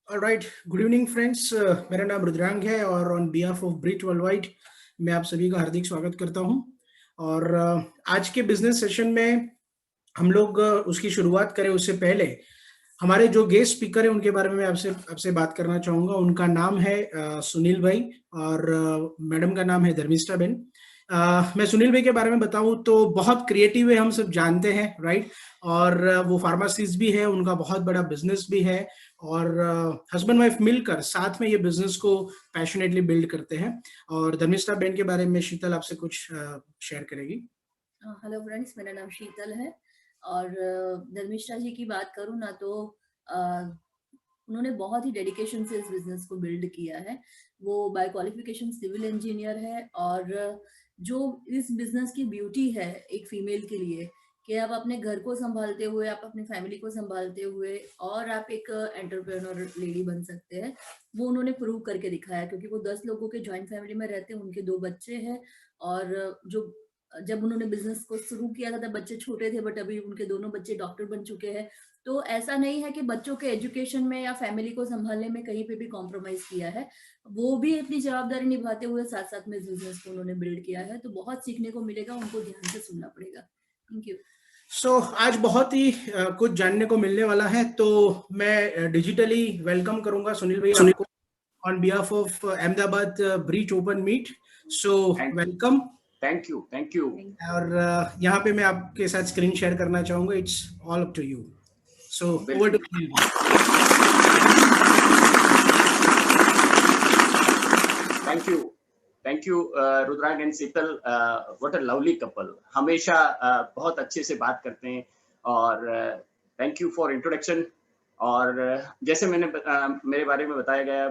Alright, good evening friends. मेरा नाम रुद्रांग है और on behalf of Britt world wide मैं आप सभी का हार्दिक स्वागत करता हूं। और आज के बिजनेस सेशन में हम लोग उसकी शुरुआत करें उससे पहले हमारे जो गेस्ट स्पीकर हैं उनके बारे में मैं आपसे आपसे बात करना चाहूंगा। उनका नाम है सुनील भाई और मैडम का नाम है धर्मिष्ठा बेन। मैं सुनील भाई के बारे में बताऊं तो बहुत क्रिएटिव है, हम सब जानते हैं, राइट। और वो फार्मासिस्ट भी है, उनका बहुत बड़ा बिजनेस भी है और हस्बैंड वाइफ मिलकर साथ में ये बिजनेस को पैशनेटली बिल्ड करते हैं। और धर्मिष्ठा बेन के बारे में शीतल आपसे कुछ शेयर करेगी। हेलो फ्रेंड्स, मेरा नाम शीतल है और धर्मिष्ठा जी की बात करूँ ना तो अ, उन्होंने बहुत ही डेडिकेशन से इस बिजनेस को बिल्ड किया है। वो बाय क्वालिफिकेशन सिविल इंजीनियर है और जो इस बिजनेस की ब्यूटी है एक फीमेल के लिए कि आप अपने घर को संभालते हुए, आप अपनी फैमिली को संभालते हुए और आप एक एंटरप्रेन्योर लेडी बन सकते हैं, वो उन्होंने प्रूव करके दिखाया। क्योंकि वो 10 लोगों के जॉइंट फैमिली में रहते हैं, उनके 2 बच्चे हैं और जो जब उन्होंने बिजनेस को शुरू किया था तब बच्चे छोटे थे, बट अभी उनके दोनों बच्चे डॉक्टर बन चुके हैं। तो ऐसा नहीं है कि बच्चों के एजुकेशन में या फैमिली को संभालने में कहीं पे भी कॉम्प्रोमाइज किया है। वो भी अपनी जवाबदारी निभाते हुए साथ साथ में इस बिजनेस को उन्होंने बिल्ड किया है। तो बहुत सीखने को मिलेगा, उनको ध्यान से सुनना पड़ेगा। Thank you. आज बहुत ही कुछ जानने को मिलने वाला है, तो मैं डिजिटली वेलकम करूंगा सुनील भाई आपको on behalf of Ahmedabad breach open meet. So welcome. Thank you. और यहाँ पे मैं आपके साथ स्क्रीन शेयर करना चाहूंगा। It's all up to you. So over to Sunil भाई। Thank you Rudrang and Sheetal, what a lovely couple. हमेशा बहुत अच्छे से बात करते हैं और थैंक यू फॉर इंट्रोडक्शन। और जैसे मेरे बारे में बताया गया,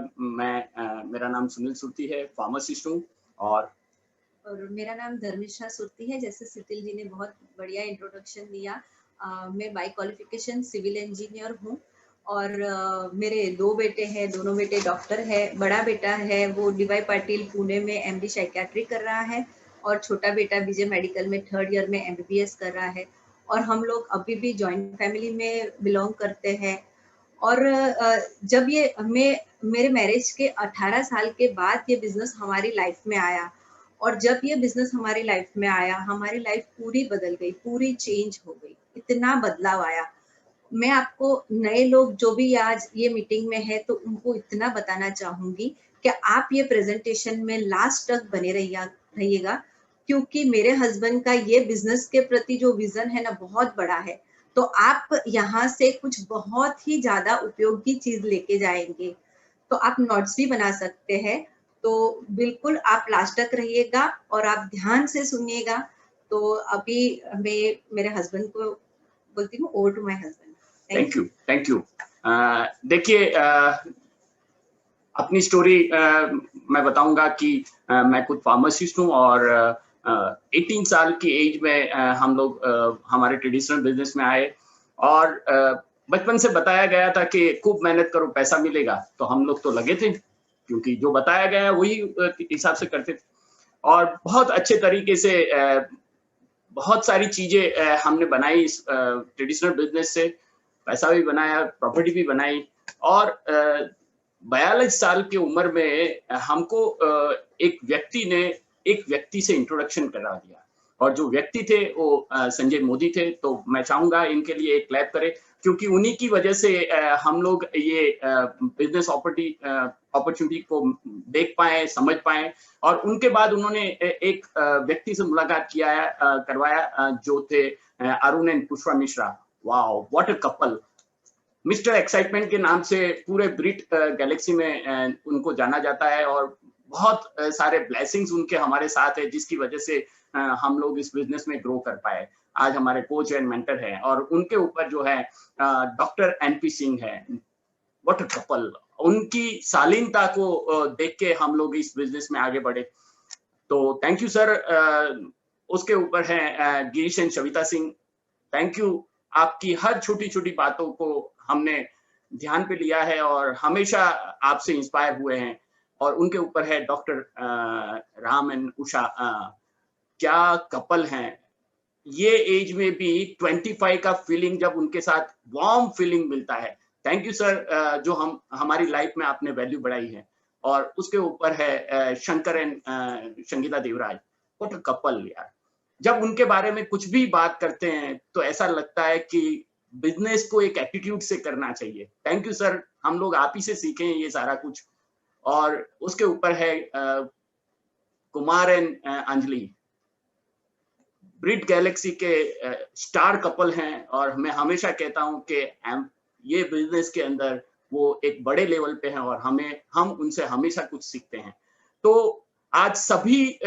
मेरा नाम सुनील सुरती है, फार्मासिस्ट हूँ। और मेरा नाम धर्मिष्ठा सुरती है। जैसे शीतल जी ने बहुत बढ़िया इंट्रोडक्शन दिया। मैं बाय क्वालिफिकेशन सिविल इंजीनियर हूँ और मेरे 2 बेटे हैं, दोनों बेटे डॉक्टर है। बड़ा बेटा है वो डीवाई पाटिल पुणे में एमडी साइकियाट्री कर रहा है और छोटा बेटा विजय मेडिकल में 3rd ईयर में एमबीबीएस कर रहा है। और हम लोग अभी भी जॉइंट फैमिली में बिलोंग करते हैं। और जब ये मेरे मैरिज के 18 साल के बाद ये बिजनेस हमारी लाइफ में आया और जब ये बिजनेस हमारी लाइफ में आया, हमारी लाइफ पूरी बदल गई, पूरी चेंज हो गई, इतना बदलाव आया। मैं आपको नए लोग जो भी आज ये मीटिंग में है तो उनको इतना बताना चाहूंगी कि आप ये प्रेजेंटेशन में लास्ट तक बने रहिएगा, क्योंकि मेरे हस्बैंड का ये बिजनेस के प्रति जो विजन है ना बहुत बड़ा है। तो आप यहाँ से कुछ बहुत ही ज्यादा उपयोगी चीज लेके जाएंगे। तो आप नोट्स भी बना सकते हैं। तो बिल्कुल आप लास्ट तक रहिएगा और आप ध्यान से सुनिएगा। तो अभी मैं मेरे हस्बैंड को बोलती हूँ, over to my husband. Thank you. देखिए, अपनी स्टोरी मैं बताऊंगा कि मैं खुद फार्मासिस्ट हूँ और 18 साल की एज में हम लोग हमारे ट्रेडिशनल बिजनेस में आए। और बचपन से बताया गया था कि खूब मेहनत करो, पैसा मिलेगा। तो हम लोग तो लगे थे, क्योंकि जो बताया गया वही हिसाब से करते थे। और बहुत अच्छे तरीके से बहुत सारी चीजें हमने बनाई इस ट्रेडिशनल बिजनेस से। पैसा भी बनाया, प्रॉपर्टी भी बनाई। और 42 साल की उम्र में हमको एक व्यक्ति से इंट्रोडक्शन करा दिया और जो व्यक्ति थे वो संजय मोदी थे। तो मैं चाहूंगा इनके लिए एक क्लैप करें, क्योंकि उन्हीं की वजह से हम लोग ये बिजनेस अपॉर्चुनिटी को देख पाए, समझ पाए। और उनके बाद उन्होंने एक व्यक्ति से मुलाकात करवाया जो थे Arun and Pushpa Mishra. Wow, what a couple. Mister excitement के नाम से पूरे ब्रिट गैलेक्सी में उनको जाना जाता है और बहुत सारे ब्लेसिंग्स उनके हमारे साथ है, जिसकी वजह से हम लोग इस बिजनेस में ग्रो कर पाए। आज हमारे कोच एंड मेंटर हैं और उनके ऊपर जो है डॉक्टर एनपी सिंह है। What a couple. उनकी शालीनता को देख के हम लोग इस बिजनेस में आगे बढ़े। तो थैंक यू सर। उसके ऊपर है Girish and Savita Singh. Thank you. आपकी हर छोटी छोटी बातों को हमने ध्यान पे लिया है और हमेशा आपसे इंस्पायर हुए हैं। और उनके ऊपर है डॉक्टर राम एंड उषा। क्या कपल हैं। ये एज में भी 25 का फीलिंग, जब उनके साथ वार्म फीलिंग मिलता है थैंक यू सर, जो हमारी लाइफ में आपने वैल्यू बढ़ाई है। और उसके ऊपर है Shankar and Sangeeta Devraj, what a couple यार। जब उनके बारे में कुछ भी बात करते हैं तो ऐसा लगता है कि बिजनेस को एक एटीट्यूड से करना चाहिए। थैंक यू सर, हम लोग आप ही से सीखे हैं ये सारा कुछ। और उसके ऊपर है कुमार एंड अंजलि, ब्रिट गैलेक्सी के स्टार कपल हैं। और मैं हमेशा कहता हूं कि ये बिजनेस के अंदर वो एक बड़े लेवल पे हैं और हम उनसे हमेशा कुछ सीखते हैं। तो आज सभी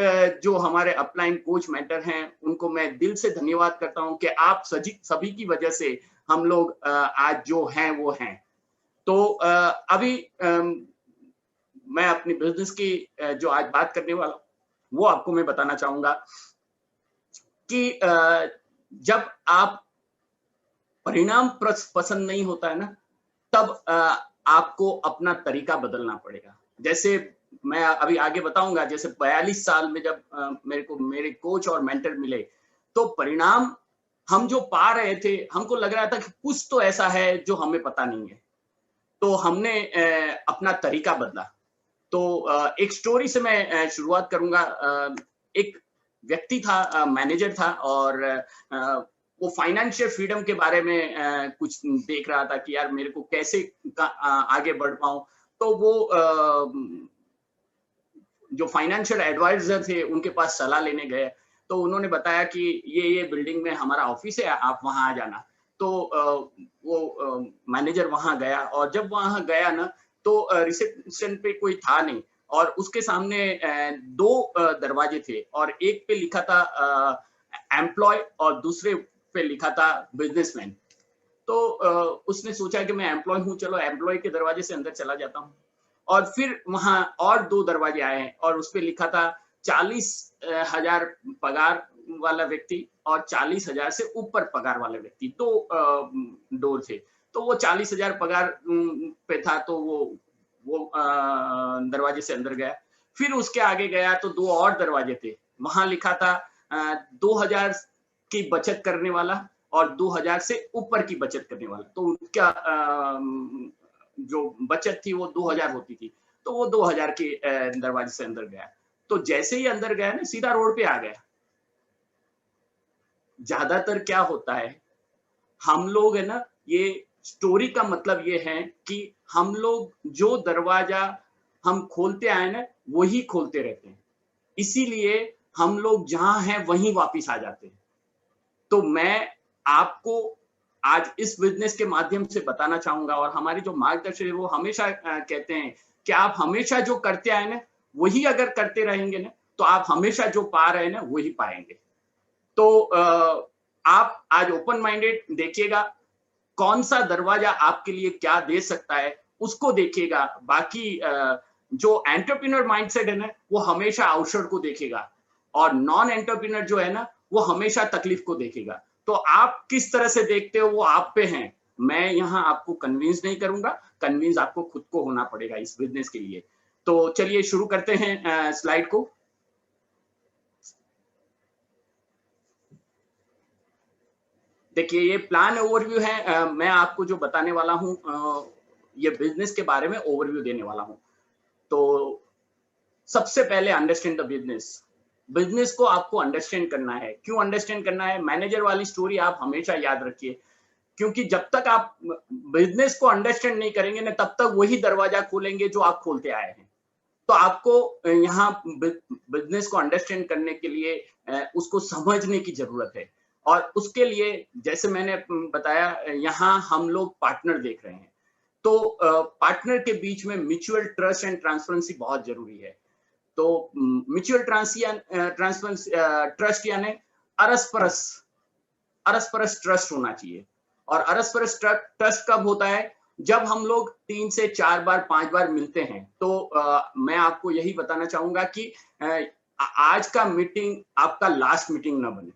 जो हमारे अपलाइन कोच मेंटर हैं उनको मैं दिल से धन्यवाद करता हूं कि आप सभी की वजह से हम लोग आज जो हैं वो हैं। तो अभी मैं अपनी बिजनेस की जो आज बात करने वाला वो आपको मैं बताना चाहूंगा कि जब आप परिणाम पसंद नहीं होता है ना, तब आपको अपना तरीका बदलना पड़ेगा। जैसे मैं अभी आगे बताऊंगा, जैसे 42 साल में जब मेरे कोच और मेंटर मिले, तो परिणाम हम जो पा रहे थे, हमको लग रहा था कि कुछ तो ऐसा है जो हमें पता नहीं है। तो हमने अपना तरीका बदला। तो एक स्टोरी से मैं शुरुआत करूंगा। एक व्यक्ति था, मैनेजर था, और वो फाइनेंशियल फ्रीडम के बारे में कुछ देख रहा था कि यार मेरे को कैसे आगे बढ़ पाऊं। तो वो जो फाइनेंशियल एडवाइजर थे उनके पास सलाह लेने गए। तो उन्होंने बताया कि ये बिल्डिंग में हमारा ऑफिस है, आप वहां आ जाना। तो वो मैनेजर वहां गया, और जब वहां गया ना, तो रिसेप्शन पे कोई था नहीं, और उसके सामने 2 दरवाजे थे, और एक पे लिखा था एम्प्लॉय और दूसरे पे लिखा था बिजनेसमैन। तो उसने सोचा कि मैं एम्प्लॉय हूँ, चलो एम्प्लॉय के दरवाजे से अंदर चला जाता हूँ। और फिर वहां और 2 दरवाजे आए हैं, और उस पे लिखा था 40,000 पगार वाला व्यक्ति और 40,000 से ऊपर पगार वाले व्यक्ति। तो डोर थे। तो वो 40,000 पगार पे था, तो वो दरवाजे से अंदर गया। फिर उसके आगे गया तो 2 और दरवाजे थे, वहां लिखा था 2,000 की बचत करने वाला और 2,000 से ऊपर की बचत करने वाला। तो उनका जो बचत थी वो 2,000 होती थी, तो वो 2,000 के दरवाजे से अंदर गया। तो जैसे ही अंदर गया ना, सीधा रोड पे आ गया। ज्यादातर क्या होता है, हम लोग है ना, ये स्टोरी का मतलब ये है कि हम लोग जो दरवाजा हम खोलते आए ना, वही खोलते रहते हैं। इसीलिए हम लोग जहां हैं वहीं वापिस आ जाते हैं। तो मैं आपको आज इस बिजनेस के माध्यम से बताना चाहूंगा, और हमारी जो मार्गदर्शक है वो हमेशा कहते हैं कि आप हमेशा जो करते आए ना, वही अगर करते रहेंगे ना, तो आप हमेशा जो पा रहे हैं ना, वही पाएंगे। तो आप आज ओपन माइंडेड देखिएगा, कौन सा दरवाजा आपके लिए क्या दे सकता है उसको देखिएगा। बाकी जो एंटरप्रेन्योर माइंडसेट है ना, वो हमेशा अवसर को देखेगा, और नॉन एंटरप्रेन्योर जो है ना, वो हमेशा तकलीफ को देखेगा। तो आप किस तरह से देखते हो वो आप पे हैं। मैं यहाँ आपको कन्विंस नहीं करूंगा, कन्विंस आपको खुद को होना पड़ेगा इस बिजनेस के लिए। तो चलिए शुरू करते हैं स्लाइड को। देखिए, ये प्लान ओवरव्यू है। मैं आपको जो बताने वाला हूँ, ये बिजनेस के बारे में ओवरव्यू देने वाला हूँ। तो सबसे पहले अंडरस्टैंड द बिजनेस। बिजनेस को आपको अंडरस्टैंड करना है। क्यों अंडरस्टैंड करना है? मैनेजर वाली स्टोरी आप हमेशा याद रखिए, क्योंकि जब तक आप बिजनेस को अंडरस्टैंड नहीं करेंगे ना, तब तक वही दरवाजा खोलेंगे जो आप खोलते आए हैं। तो आपको यहाँ बिजनेस को अंडरस्टैंड करने के लिए उसको समझने की जरूरत है। और उसके लिए, जैसे मैंने बताया, यहाँ हम लोग पार्टनर देख रहे हैं। तो पार्टनर के बीच में म्यूचुअल ट्रस्ट एंड ट्रांसपेरेंसी बहुत जरूरी है। तो म्यूचुअल ट्रस्ट यानी अरसपरस ट्रस्ट होना चाहिए। और अरसपरस ट्रस्ट कब होता है? जब हम लोग 3 से 4 बार 5 बार मिलते हैं। तो मैं आपको यही बताना चाहूंगा कि आज का मीटिंग आपका लास्ट मीटिंग ना बने।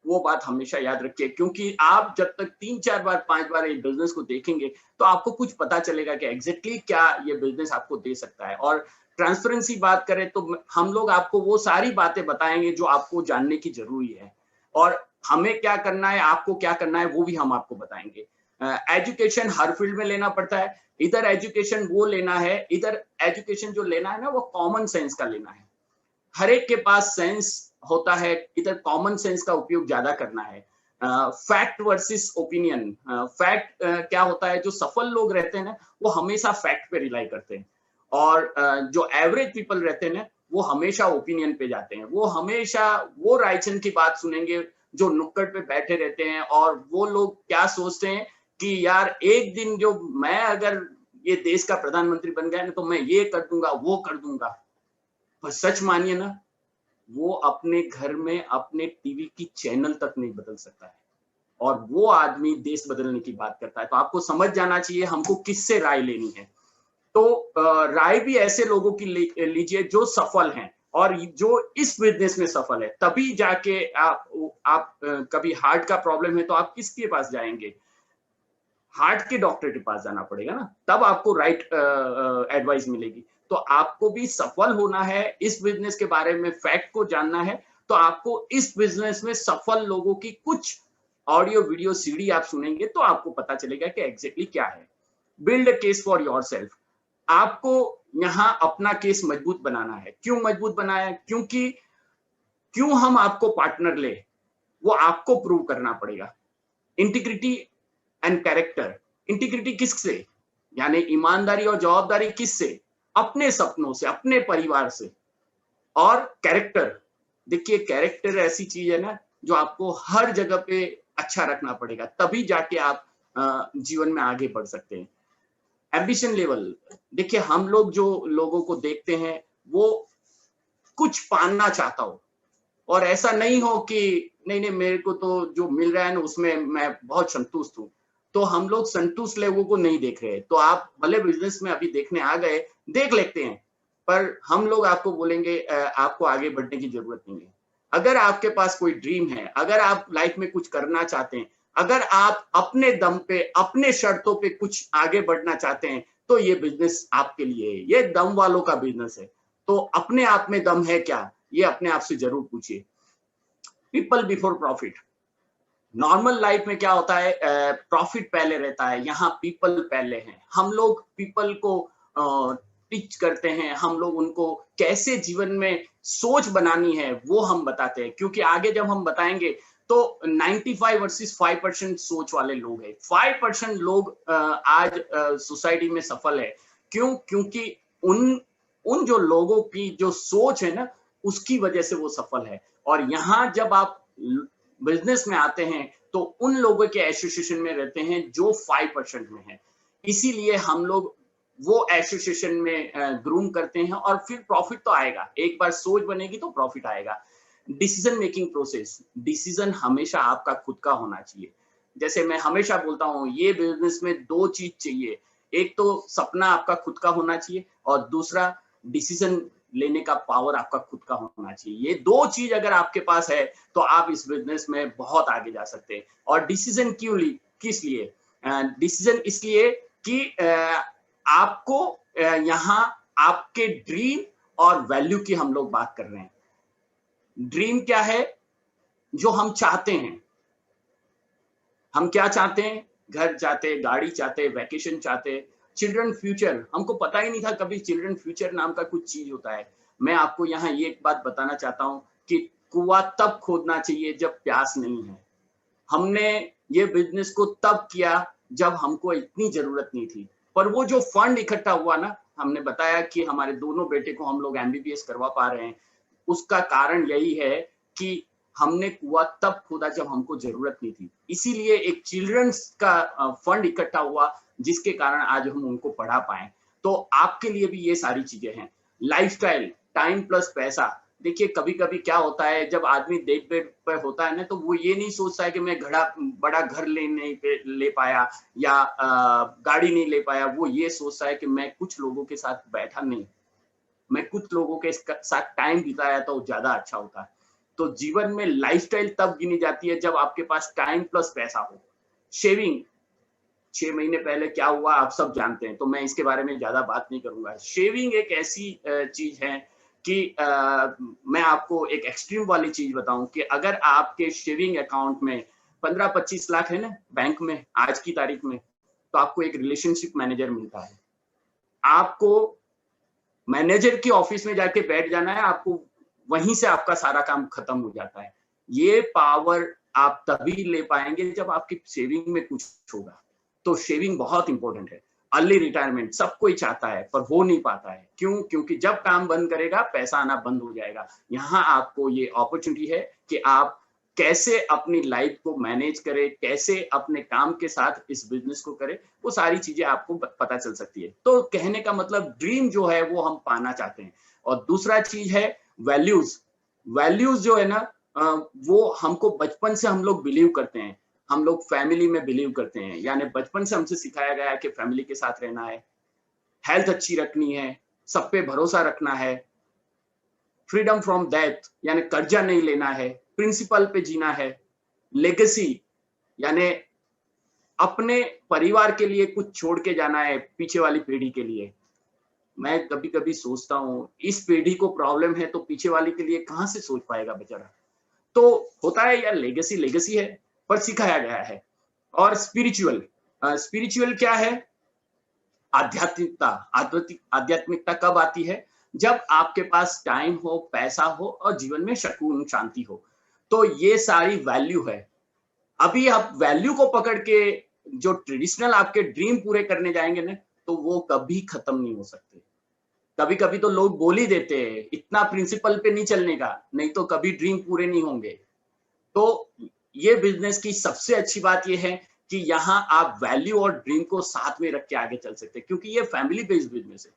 वो बात हमेशा याद रखिए, क्योंकि आप जब तक 3, 4 बार 5 बार ये बिजनेस को देखेंगे तो आपको कुछ पता चलेगा कि एग्जैक्टली क्या ये बिजनेस आपको दे सकता है। और ट्रांसपेरेंसी बात करें तो हम लोग आपको वो सारी बातें बताएंगे जो आपको जानने की जरूरी है, और हमें क्या करना है, आपको क्या करना है, वो भी हम आपको बताएंगे। एजुकेशन हर फील्ड में लेना पड़ता है, इधर एजुकेशन वो लेना है, इधर एजुकेशन जो लेना है ना वो कॉमन सेंस का लेना है। हर एक के पास सेंस होता है, इधर कॉमन सेंस का उपयोग ज्यादा करना है। Fact versus opinion. फैक्ट क्या होता है, जो सफल लोग रहते हैं ना वो हमेशा फैक्ट पे रिलाई करते हैं, और जो एवरेज पीपल रहते हैं ना वो हमेशा ओपिनियन पे जाते हैं। वो हमेशा वो रायचंद की बात सुनेंगे जो नुक्कड़ पे बैठे रहते हैं, और वो लोग क्या सोचते हैं कि यार एक दिन जो मैं अगर ये देश का प्रधानमंत्री बन गया ना तो मैं ये कर दूंगा वो कर दूंगा। पर सच मानिए ना, वो अपने घर में अपने टीवी की चैनल तक नहीं बदल सकता है, और वो आदमी देश बदलने की बात करता है। तो आपको समझ जाना चाहिए हमको किससे राय लेनी है। तो राय भी ऐसे लोगों की लीजिए जो सफल हैं और जो इस बिजनेस में सफल है, तभी जाके आप कभी हार्ट का प्रॉब्लम है तो आप किसके पास जाएंगे? हार्ट के डॉक्टर के पास जाना पड़ेगा ना, तब आपको राइट एडवाइस मिलेगी। तो आपको भी सफल होना है, इस बिजनेस के बारे में फैक्ट को जानना है, तो आपको इस बिजनेस में सफल लोगों की कुछ ऑडियो वीडियो सीडी आप सुनेंगे तो आपको पता चलेगा कि एग्जैक्टली क्या है। Build a case for yourself. आपको यहाँ अपना केस मजबूत बनाना है। क्यों मजबूत बनाया? क्योंकि क्यों हम आपको पार्टनर ले, वो आपको प्रूव करना पड़ेगा। Integrity and character. इंटीग्रिटी किससे? यानी ईमानदारी और जवाबदारी किससे? अपने सपनों से, अपने परिवार से। और कैरेक्टर, देखिए कैरेक्टर ऐसी चीज है ना जो आपको हर जगह पे अच्छा रखना पड़ेगा, तभी जाके आप जीवन में आगे बढ़ सकते हैं। एम्बिशन लेवल, देखिए हम लोग जो लोगों को देखते हैं वो कुछ पाना चाहता हो, और ऐसा नहीं हो कि नहीं नहीं मेरे को तो जो मिल रहा है ना उसमें मैं बहुत संतुष्ट हूँ। तो हम लोग संतुष्ट लोगों को नहीं देख रहे। तो आप भले बिजनेस में अभी देखने आ गए, देख लेते हैं, पर हम लोग आपको बोलेंगे आपको आगे बढ़ने की जरूरत नहीं है। अगर आपके पास कोई ड्रीम है, अगर आप लाइफ में कुछ करना चाहते हैं, अगर आप अपने दम पे, अपने शर्तों पे कुछ आगे बढ़ना चाहते हैं, तो ये बिजनेस आपके लिए है। ये दम वालों का बिजनेस है। तो अपने आप में दम है क्या, ये अपने आप से जरूर पूछिए। People before profit. Normal life में क्या होता है, प्रॉफिट पहले रहता है, यहाँ पीपल पहले हैं। हम लोग पीपल को टीच करते हैं, हम लोग उनको कैसे जीवन में सोच बनानी है वो हम बताते हैं, क्योंकि आगे जब हम बताएंगे तो 95 वर्सेस 5% सोच वाले लोग हैं। 5% लोग आज सोसाइटी में सफल है। क्यों? क्योंकि उन जो लोगों की जो सोच है ना उसकी वजह से वो सफल है। और यहाँ जब आप बिजनेस में आते हैं तो उन लोगों के एसोसिएशन में रहते हैं जो 5% में है। इसीलिए हम लोग वो एसोसिएशन में ग्रूम करते हैं, और फिर प्रॉफिट तो आएगा। एक बार सोच बनेगी तो प्रॉफिट आएगा। Decision making process. डिसीजन हमेशा आपका खुद का होना चाहिए। जैसे मैं हमेशा बोलता हूँ, ये बिजनेस में 2 चीज चाहिए। एक तो सपना आपका खुद का होना चाहिए, और दूसरा डिसीजन लेने का पावर आपका खुद का होना चाहिए। ये 2 चीज अगर आपके पास है तो आप इस बिजनेस में बहुत आगे जा सकते हैं। और डिसीजन क्यों किस लिए? डिसीजन इसलिए कि आपको यहाँ आपके ड्रीम और वैल्यू की हम लोग बात कर रहे हैं। ड्रीम क्या है? जो हम चाहते हैं। हम क्या चाहते हैं? घर चाहते, गाड़ी चाहते, वैकेशन चाहते, चिल्ड्रन फ्यूचर। हमको पता ही नहीं था कभी चिल्ड्रन फ्यूचर नाम का कुछ चीज होता है। मैं आपको यहाँ ये एक बात बताना चाहता हूँ कि कुआं तब खोदना चाहिए जब प्यास नहीं है। हमने ये बिजनेस को तब किया जब हमको इतनी जरूरत नहीं थी, पर वो जो फंड इकट्ठा हुआ ना, हमने बताया कि हमारे दोनों बेटे को हम लोग MBBS करवा पा रहे हैं, उसका कारण यही है कि हमने कुआं तब खोदा जब हमको जरूरत नहीं थी। इसीलिए एक चिल्ड्रंस का फंड इकट्ठा हुआ जिसके कारण आज हम उनको पढ़ा पाए। तो आपके लिए भी ये सारी चीजें हैं। लाइफस्टाइल, टाइम प्लस पैसा। देखिए कभी कभी क्या होता है, जब आदमी डेट बेड पर होता है ना तो वो ये नहीं सोचता है कि मैं बड़ा घर ले पाया या गाड़ी नहीं ले पाया। वो ये सोचता है कि मैं कुछ लोगों के साथ बैठा नहीं, मैं कुछ लोगों के साथ टाइम बिताया तो ज्यादा अच्छा होता है। तो जीवन में लाइफस्टाइल तब गिनी जाती है जब आपके पास टाइम प्लस पैसा हो। शेविंग, 6 महीने पहले क्या हुआ आप सब जानते हैं, तो मैं इसके बारे में ज्यादा बात नहीं करूंगा। शेविंग एक ऐसी चीज है कि मैं आपको एक एक्सट्रीम वाली चीज बताऊं कि अगर आपके शेविंग अकाउंट में 15-25 लाख है ना बैंक में आज की तारीख में, तो आपको एक रिलेशनशिप मैनेजर मिलता है। आपको मैनेजर की ऑफिस में जाके बैठ जाना है, आपको वहीं से आपका सारा काम खत्म हो जाता है। ये पावर आप तभी ले पाएंगे जब आपकी सेविंग में कुछ होगा। तो सेविंग बहुत इंपॉर्टेंट है। अर्ली रिटायरमेंट सब कोई चाहता है पर हो नहीं पाता है। क्यों? क्योंकि जब काम बंद करेगा पैसा आना बंद हो जाएगा। यहाँ आपको ये अपॉर्चुनिटी है कि आप कैसे अपनी लाइफ को मैनेज करें, कैसे अपने काम के साथ इस बिजनेस को करें, वो सारी चीजें आपको पता चल सकती है। तो कहने का मतलब ड्रीम जो है वो हम पाना चाहते हैं। और दूसरा चीज है वैल्यूज। वैल्यूज जो है ना वो हमको बचपन से हम लोग बिलीव करते हैं। हम लोग फैमिली में बिलीव करते हैं, यानी बचपन से हमसे सिखाया गया है कि फैमिली के साथ रहना है, हेल्थ अच्छी रखनी है, सब पे भरोसा रखना है, फ्रीडम फ्रॉम डेथ यानी कर्जा नहीं लेना है, प्रिंसिपल पे जीना है, लेगेसी यानी अपने परिवार के लिए कुछ छोड़ के जाना है पीछे वाली पीढ़ी के लिए। मैं कभी कभी सोचता हूँ इस पीढ़ी को प्रॉब्लम है तो पीछे वाली के लिए कहाँ से सोच पाएगा बेचारा। तो होता है यार, लेगेसी लेगेसी है पर सिखाया गया है। और स्पिरिचुअल, स्पिरिचुअल क्या है? आध्यात्मिकता। आध्यात्मिकता कब आती है? जब आपके पास टाइम हो, पैसा हो और जीवन में सुकून शांति हो। तो ये सारी वैल्यू है। अभी आप वैल्यू को पकड़ के जो ट्रेडिशनल आपके ड्रीम पूरे करने जाएंगे ना तो वो कभी खत्म नहीं हो सकते। कभी कभी तो लोग बोल ही देते हैं इतना प्रिंसिपल पे नहीं चलने का, नहीं तो कभी ड्रीम पूरे नहीं होंगे। तो ये बिजनेस की सबसे अच्छी बात ये है कि यहाँ आप वैल्यू और ड्रीम को साथ में रख के आगे चल सकते हैं, क्योंकि ये फैमिली बेस्ड बिजनेस है।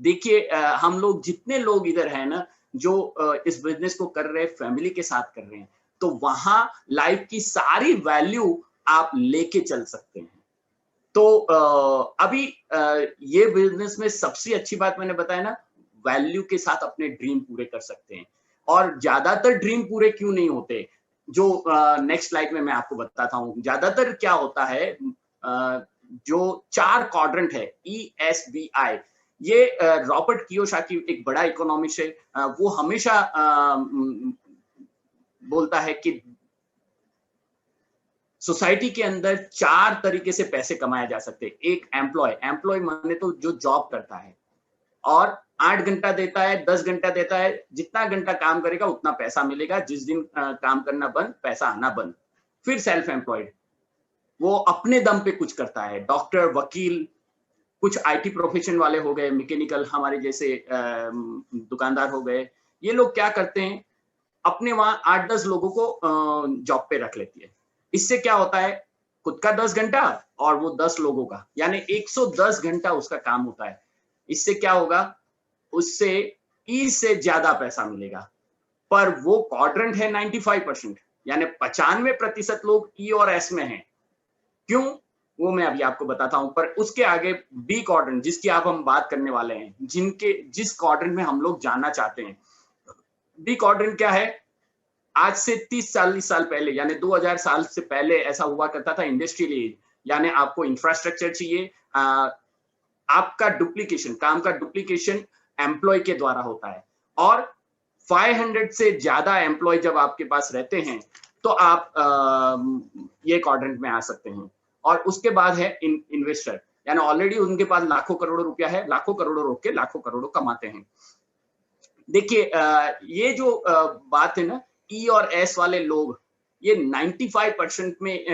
देखिए हम लोग जितने लोग इधर हैं ना जो इस बिजनेस को कर रहे हैं, फैमिली के साथ कर रहे हैं, तो वहां लाइफ की सारी वैल्यू आप लेके चल सकते हैं। तो अभी ये बिजनेस में सबसे अच्छी बात मैंने बताया ना, वैल्यू के साथ अपने ड्रीम पूरे कर सकते हैं। और ज्यादातर ड्रीम पूरे क्यों नहीं होते, जो नेक्स्ट स्लाइड में मैं आपको बताता हूँ। ज्यादातर क्या होता है, जो 4 क्वाड्रेंट है ESBI, ये रॉबर्ट कियोसाकी एक बड़ा इकोनॉमिस्ट है, वो हमेशा बोलता है कि सोसाइटी के अंदर 4 तरीके से पैसे कमाए जा सकते हैं। एक एम्प्लॉय माने तो जो जॉब करता है और 8 घंटा देता है, 10 घंटा देता है, जितना घंटा काम करेगा उतना पैसा मिलेगा। जिस दिन काम करना बंद, पैसा आना बंद। फिर सेल्फ एम्प्लॉयड, वो अपने दम पे कुछ करता है। डॉक्टर, वकील, कुछ IT प्रोफेशन वाले हो गए, मैकेनिकल हमारे जैसे दुकानदार हो गए। ये लोग क्या करते हैं, अपने वहां 8-10 लोगों को जॉब पे रख लेती है। इससे क्या होता है, खुद का 10 घंटा और वो 10 लोगों का, यानी 110 घंटा उसका काम होता है। इससे क्या होगा, उससे E से ज्यादा पैसा मिलेगा। पर वो क्वाड्रेंट है 95%, यानी 95% लोग E और S में हैं। क्यों, वो मैं अभी आपको बताता हूं। पर उसके आगे B क्वाड्रेंट, जिसकी आप हम बात करने वाले हैं, जिस क्वाड्रेंट में हम लोग जाना चाहते हैं। B क्वाड्रेंट क्या है? आज से 30-40 साल पहले, यानी 2000 साल से पहले ऐसा हुआ करता था इंडस्ट्रियल एज, यानी आपको इंफ्रास्ट्रक्चर चाहिए, आपका डुप्लीकेशन, काम का डुप्लीकेशन एम्प्लॉय के द्वारा होता है। और 500 से ज्यादा एम्प्लॉय जब आपके पास रहते हैं तो आप ये क्वाड्रेंट में आ सकते हैं। और उसके बाद है इन्वेस्टर, यानी ऑलरेडी उनके पास लाखों करोड़ों रुपया है, लाखों करोड़ों रोक के लाखों करोड़ों कमाते हैं। देखिए ये जो बात है ना, E और S वाले लोग, ये 95% में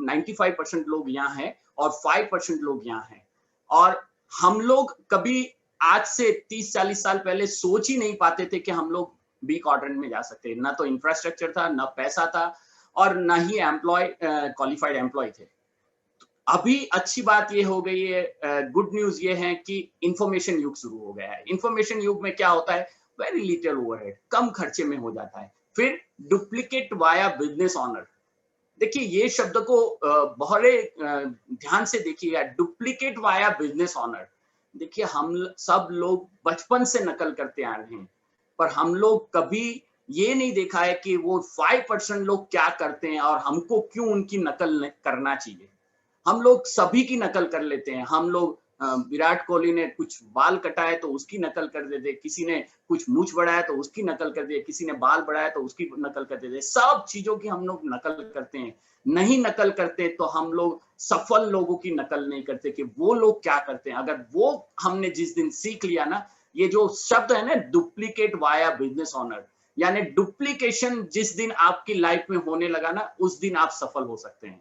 95% लोग यहाँ हैं और 5% लोग यहाँ हैं। और हम लोग कभी आज से 30-40 साल पहले सोच ही नहीं पाते थे कि हम लोग B क्वाड्रेंट में जा सकते हैं। ना तो इंफ्रास्ट्रक्चर था, ना पैसा था, और ना ही एम्प्लॉय क्वालिफाइड एम्प्लॉय थे। अभी अच्छी बात ये हो गई है, गुड न्यूज ये है कि इंफॉर्मेशन युग शुरू हो गया है। इंफॉर्मेशन युग में क्या होता है, वेरी लिटिल ओवरहेड, कम खर्चे में हो जाता है। फिर डुप्लीकेट वाया बिजनेस ऑनर। देखिए ये शब्द को बहुत ध्यान से देखिएगा, डुप्लीकेट वाया बिजनेस ऑनर। देखिए हम सब लोग बचपन से नकल करते आ रहे हैं, पर हम लोग कभी ये नहीं देखा है कि वो 5% लोग क्या करते हैं और हमको क्यों उनकी नकल करना चाहिए। हम लोग सभी की नकल कर लेते हैं। हम लोग विराट कोहली ने कुछ बाल कटाए तो उसकी नकल कर देते, किसी ने कुछ मूंछ बढ़ाया तो उसकी नकल कर दे, किसी ने बाल बढ़ाया तो उसकी नकल कर देते। सब चीजों की हम लोग नकल करते हैं। नहीं नकल करते तो हम लोग सफल लोगों की नकल नहीं करते कि वो लोग क्या करते हैं। अगर वो हमने जिस दिन सीख लिया ना, ये जो शब्द है ना डुप्लीकेट वाया बिजनेस ओनर, यानी डुप्लीकेशन जिस दिन आपकी लाइफ में होने लगा ना, उस दिन आप सफल हो सकते हैं।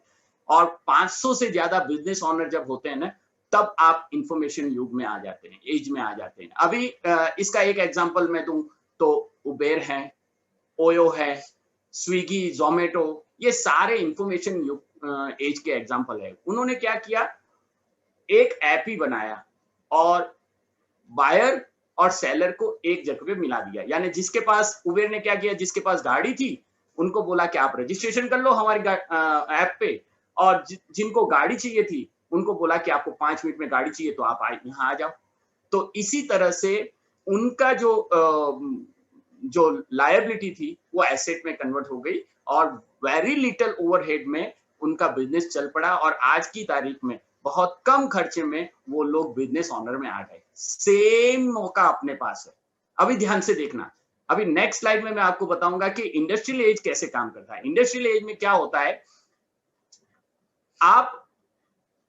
और 500 से ज्यादा बिजनेस ओनर जब होते हैं ना, तब आप इंफॉर्मेशन युग में आ जाते हैं, एज में आ जाते हैं। अभी इसका एक एग्जांपल मैं दूं तो उबेर है, ओयो है, स्विगी, जोमेटो, ये सारे इंफॉर्मेशन युग एज के एग्जांपल है। उन्होंने क्या किया, एक ऐप ही बनाया और बायर और सेलर को एक जगह पे मिला दिया। यानी जिसके पास, उबेर ने क्या किया, जिसके पास गाड़ी थी उनको बोला कि आप रजिस्ट्रेशन कर लो हमारी ऐप पे, और जिनको गाड़ी चाहिए थी उनको बोला कि आपको 5 मिनट में गाड़ी चाहिए तो आप यहाँ आ जाओ। तो इसी तरह से उनका जो लायबिलिटी थी वो एसेट में कन्वर्ट हो गई और वेरी लिटिल ओवरहेड में उनका बिजनेस चल पड़ा। और आज की तारीख में बहुत कम खर्चे में वो लोग बिजनेस ऑनर में आ गए। सेम मौका अपने पास है। अभी ध्यान से देखना, अभी नेक्स्ट स्लाइड में मैं आपको बताऊंगा कि इंडस्ट्रियल एज कैसे काम करता है। इंडस्ट्रियल एज में क्या होता है, आप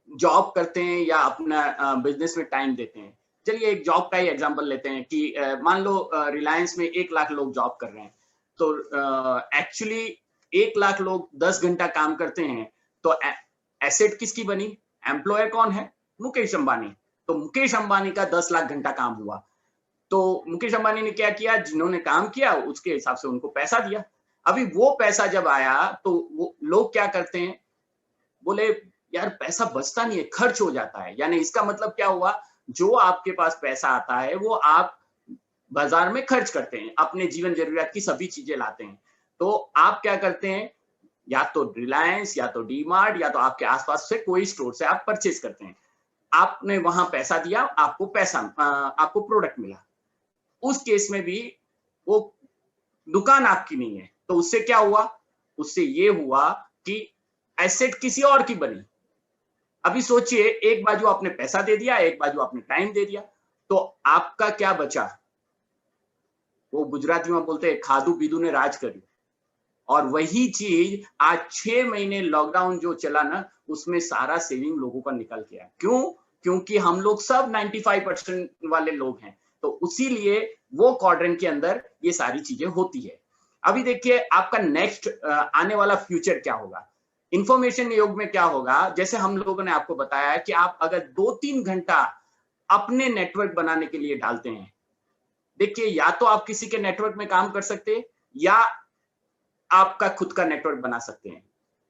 जॉब करते हैं या अपना बिजनेस में टाइम देते हैं। चलिए एक जॉब का ही एग्जांपल लेते हैं कि मान लो रिलायंस में 1 लाख लोग जॉब कर रहे हैं, तो एक्चुअली 1 लाख लोग 10 घंटा काम करते हैं, तो एसेट किसकी बनी, एम्प्लॉयर कौन है, मुकेश अंबानी। तो मुकेश अंबानी का 10 लाख घंटा काम हुआ, तो मुकेश अंबानी ने क्या किया, जिन्होंने काम किया उसके हिसाब से उनको पैसा दिया। अभी वो पैसा जब आया तो वो लोग क्या करते हैं, बोले यार पैसा बचता नहीं है, खर्च हो जाता है। यानी इसका मतलब क्या हुआ, जो आपके पास पैसा आता है वो आप बाजार में खर्च करते हैं, अपने जीवन जरूरियात की सभी चीजें लाते हैं। तो आप क्या करते हैं, या तो रिलायंस या तो डी-मार्ट या तो आपके आसपास से कोई स्टोर से आप परचेज करते हैं। आपने वहां पैसा दिया, आपको प्रोडक्ट मिला। उस केस में भी वो दुकान आपकी नहीं है, तो उससे क्या हुआ, उससे ये हुआ कि एसेट किसी और की बनी। अभी सोचिए, एक बाजू आपने पैसा दे दिया, एक बाजू आपने टाइम दे दिया, तो आपका क्या बचा। वो गुजराती में बोलते हैं खादू पीदू ने राज करी। और वही चीज आज 6 महीने लॉकडाउन जो चला ना, उसमें सारा सेविंग लोगों का निकल गया। क्यों, क्योंकि हम लोग सब 95% वाले लोग हैं, तो इसीलिए वो क्वाड्रेंट के अंदर ये सारी चीजें होती है। अभी देखिए आपका नेक्स्ट आने वाला फ्यूचर क्या होगा। इंफॉर्मेशन युग में क्या होगा, जैसे हम लोगों ने आपको बताया कि आप अगर 2-3 घंटा अपने नेटवर्क बनाने के लिए डालते हैं, देखिए या तो आप किसी के नेटवर्क में काम कर सकते हैं या आपका खुद का नेटवर्क बना सकते हैं।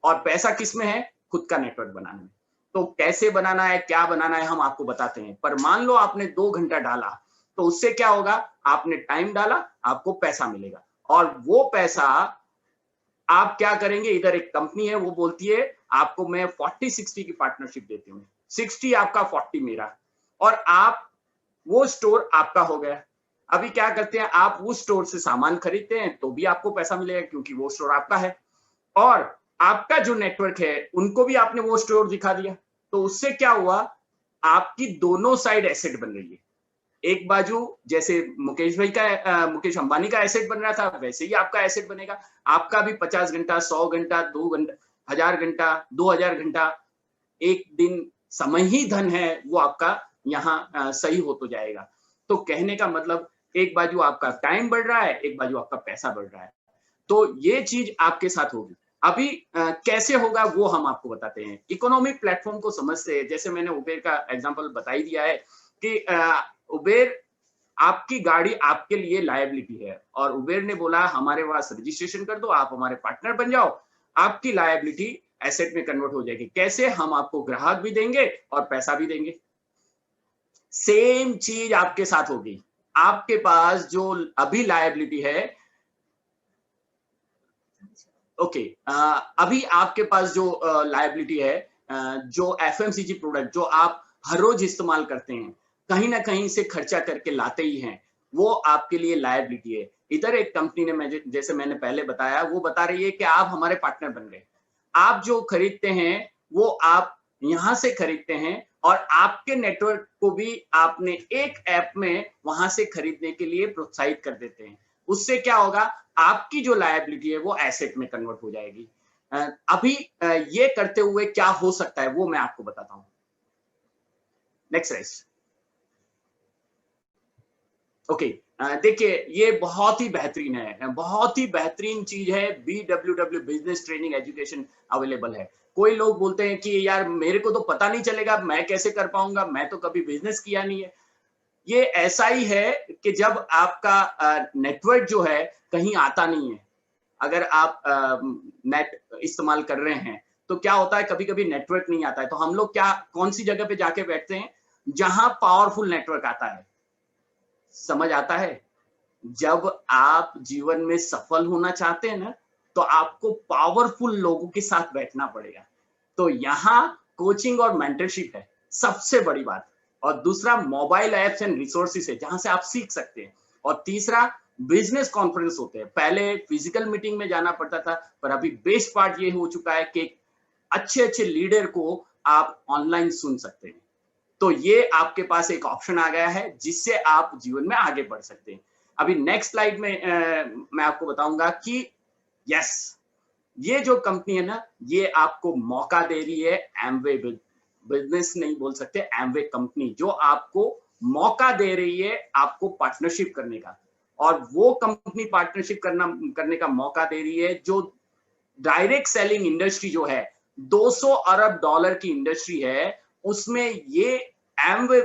और पैसा किस में है, खुद का नेटवर्क बनाने में। तो कैसे बनाना है, क्या बनाना है, हम आपको बताते हैं। पर मान लो आपने 2 घंटा डाला, तो उससे क्या होगा, आपने टाइम डाला, आपको पैसा मिलेगा। और वो पैसा आप क्या करेंगे, इधर एक कंपनी है वो बोलती है आपको मैं 40-60 की पार्टनरशिप देती हूँ, 60 आपका 40 मेरा, और आप वो स्टोर आपका हो गया। अभी क्या करते हैं, आप उस स्टोर से सामान खरीदते हैं तो भी आपको पैसा मिलेगा क्योंकि वो स्टोर आपका है, और आपका जो नेटवर्क है उनको भी आपने वो स्टोर दिखा दिया। तो उससे क्या हुआ, आपकी दोनों साइड एसेट बन रही है। एक बाजू जैसे मुकेश अंबानी का एसेट बन रहा था, वैसे ही आपका एसेट बनेगा। आपका भी 50 घंटा, 100 घंटा, 2 घंटा, 1000 घंटा, 2000 घंटा, एक दिन समय ही धन है, वो आपका यहाँ सही हो तो जाएगा। तो कहने का मतलब, एक बाजू आपका टाइम बढ़ रहा है, एक बाजू आपका पैसा बढ़ रहा है। तो ये चीज आपके साथ होगी। अभी कैसे होगा वो हम आपको बताते हैं। इकोनॉमिक प्लेटफॉर्म को समझते हैं, जैसे मैंने उबेर का एग्जांपल बता ही दिया है कि उबेर आपकी गाड़ी आपके लिए लायबिलिटी है, और उबेर ने बोला हमारे पास रजिस्ट्रेशन कर दो, आप हमारे पार्टनर बन जाओ, आपकी लायबिलिटी एसेट में कन्वर्ट हो जाएगी। कैसे, हम आपको ग्राहक भी देंगे और पैसा भी देंगे। सेम चीज आपके साथ होगी। आपके पास जो अभी लायबिलिटी है, ओके, अभी आपके पास जो लायबिलिटी है, जो एफएमसीजी प्रोडक्ट जो आप हर रोज इस्तेमाल करते हैं, कहीं ना कहीं से खर्चा करके लाते ही हैं, वो आपके लिए लायबिलिटी है। इधर एक कंपनी ने, जैसे मैंने पहले बताया, वो बता रही है कि आप हमारे पार्टनर बन गए। आप जो खरीदते हैं वो आप यहां से खरीदते हैं, और आपके नेटवर्क को भी आपने एक ऐप में वहां से खरीदने के लिए प्रोत्साहित कर देते हैं। उससे क्या होगा, आपकी जो लायबिलिटी है वो एसेट में कन्वर्ट हो जाएगी। अभी ये करते हुए क्या हो सकता है वो मैं आपको बताता हूं। Next rice. ओके, देखिए ये बहुत ही बेहतरीन है, बहुत ही बेहतरीन चीज है। BWW business training education available है। कोई लोग बोलते हैं कि यार मेरे को तो पता नहीं चलेगा, मैं कैसे कर पाऊंगा, मैं तो कभी बिजनेस किया नहीं है। ये ऐसा ही है कि जब आपका नेटवर्क जो है कहीं आता नहीं है, अगर आप नेट इस्तेमाल कर रहे हैं तो क्या होता है, कभी कभी नेटवर्क नहीं आता है, तो हम लोग क्या कौन सी जगह पे जाके बैठते हैं, जहां पावरफुल नेटवर्क आता है। समझ आता है? जब आप जीवन में सफल होना चाहते हैं ना, तो आपको पावरफुल लोगों के साथ बैठना पड़ेगा। तो यहाँ कोचिंग और मेंटरशिप है सबसे बड़ी बात। और दूसरा मोबाइल एप्स एंड रिसोर्सेस है जहां से आप सीख सकते हैं। और तीसरा बिजनेस कॉन्फ्रेंस होते हैं। पहले फिजिकल मीटिंग में जाना पड़ता था, पर अभी बेस्ट पार्ट ये हो चुका है कि अच्छे अच्छे लीडर को आप ऑनलाइन सुन सकते हैं। तो ये आपके पास एक ऑप्शन आ गया है जिससे आप जीवन में आगे बढ़ सकते हैं। अभी नेक्स्ट स्लाइड में मैं आपको बताऊंगा कि यस, ये जो कंपनी है ना, ये आपको मौका दे रही है। एमवे बिजनेस नहीं बोल सकते, एमवे कंपनी जो आपको मौका दे रही है आपको पार्टनरशिप करने का। और वो कंपनी पार्टनरशिप करने का मौका दे रही है जो डायरेक्ट सेलिंग इंडस्ट्री जो है, 200 अरब डॉलर की इंडस्ट्री है, उसमें ये एमवे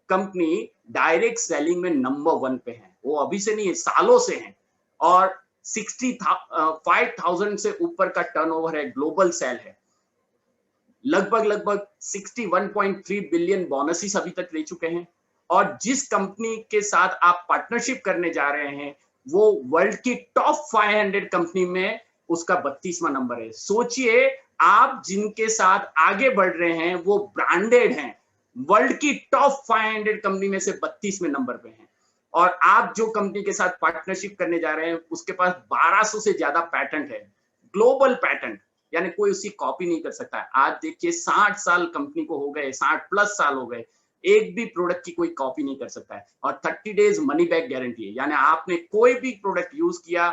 कंपनी डायरेक्ट सेलिंग में नंबर 1 पे है। वो अभी से नहीं है, सालों से है। और 65,000 से ऊपर का टर्नओवर है, ग्लोबल सेल है। लगभग 61.3 बिलियन बोनसेस अभी तक ले चुके हैं। और जिस कंपनी के साथ आप पार्टनरशिप करने जा रहे हैं वो वर्ल्ड की टॉप 500 कंपनी में उसका 32वां नंबर है। सोचिए, आप जिनके साथ आगे बढ़ रहे हैं वो ब्रांडेड हैं, वर्ल्ड की टॉप 500 कंपनी में से 32वें नंबर पे हैं। और आप जो कंपनी के साथ पार्टनरशिप करने जा रहे हैं उसके पास 1200 से ज्यादा पैटेंट है, ग्लोबल पैटेंट, यानी कोई उसकी कॉपी नहीं कर सकता है। आज देखिए 60 साल कंपनी को हो गए, 60 प्लस साल हो गए, एक भी प्रोडक्ट की कोई कॉपी नहीं कर सकता है। और 30 डेज मनी बैक गारंटी है, यानी आपने कोई भी प्रोडक्ट यूज किया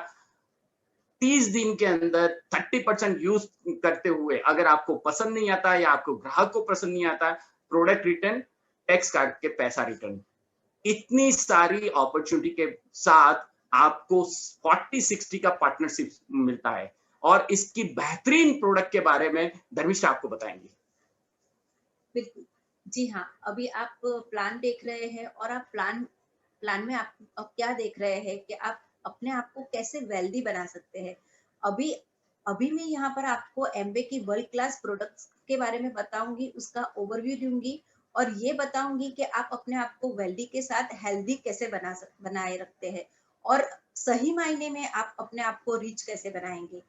30 दिन के अंदर 30% यूज करते हुए अगर आपको पसंद नहीं आता या आपको ग्राहक को पसंद नहीं आता, प्रोडक्ट रिटर्न, टैक्स काट के पैसा रिटर्न। इतनी सारी अपॉर्चुनिटी के साथ आपको 40-60 का पार्टनरशिप मिलता है। और इसकी बेहतरीन प्रोडक्ट के बारे में धर्मिष्ठा आपको बताएंगी। बिल्कुल जी हाँ, अभी आप प्लान देख रहे हैं और आप प्लान में आप अब क्या देख रहे हैं कि आप अपने आप को कैसे वेल्दी बना सकते हैं। अभी मैं यहाँ पर आपको एमवे की वर्ल्ड क्लास प्रोडक्ट्स के बारे में बताऊंगी, उसका ओवरव्यू दूंगी और ये बताऊंगी कि आप अपने आप को वेल्दी के साथ हेल्दी कैसे बनाए रखते हैं और सही मायने में आप अपने आप को रिच कैसे बनाएंगे।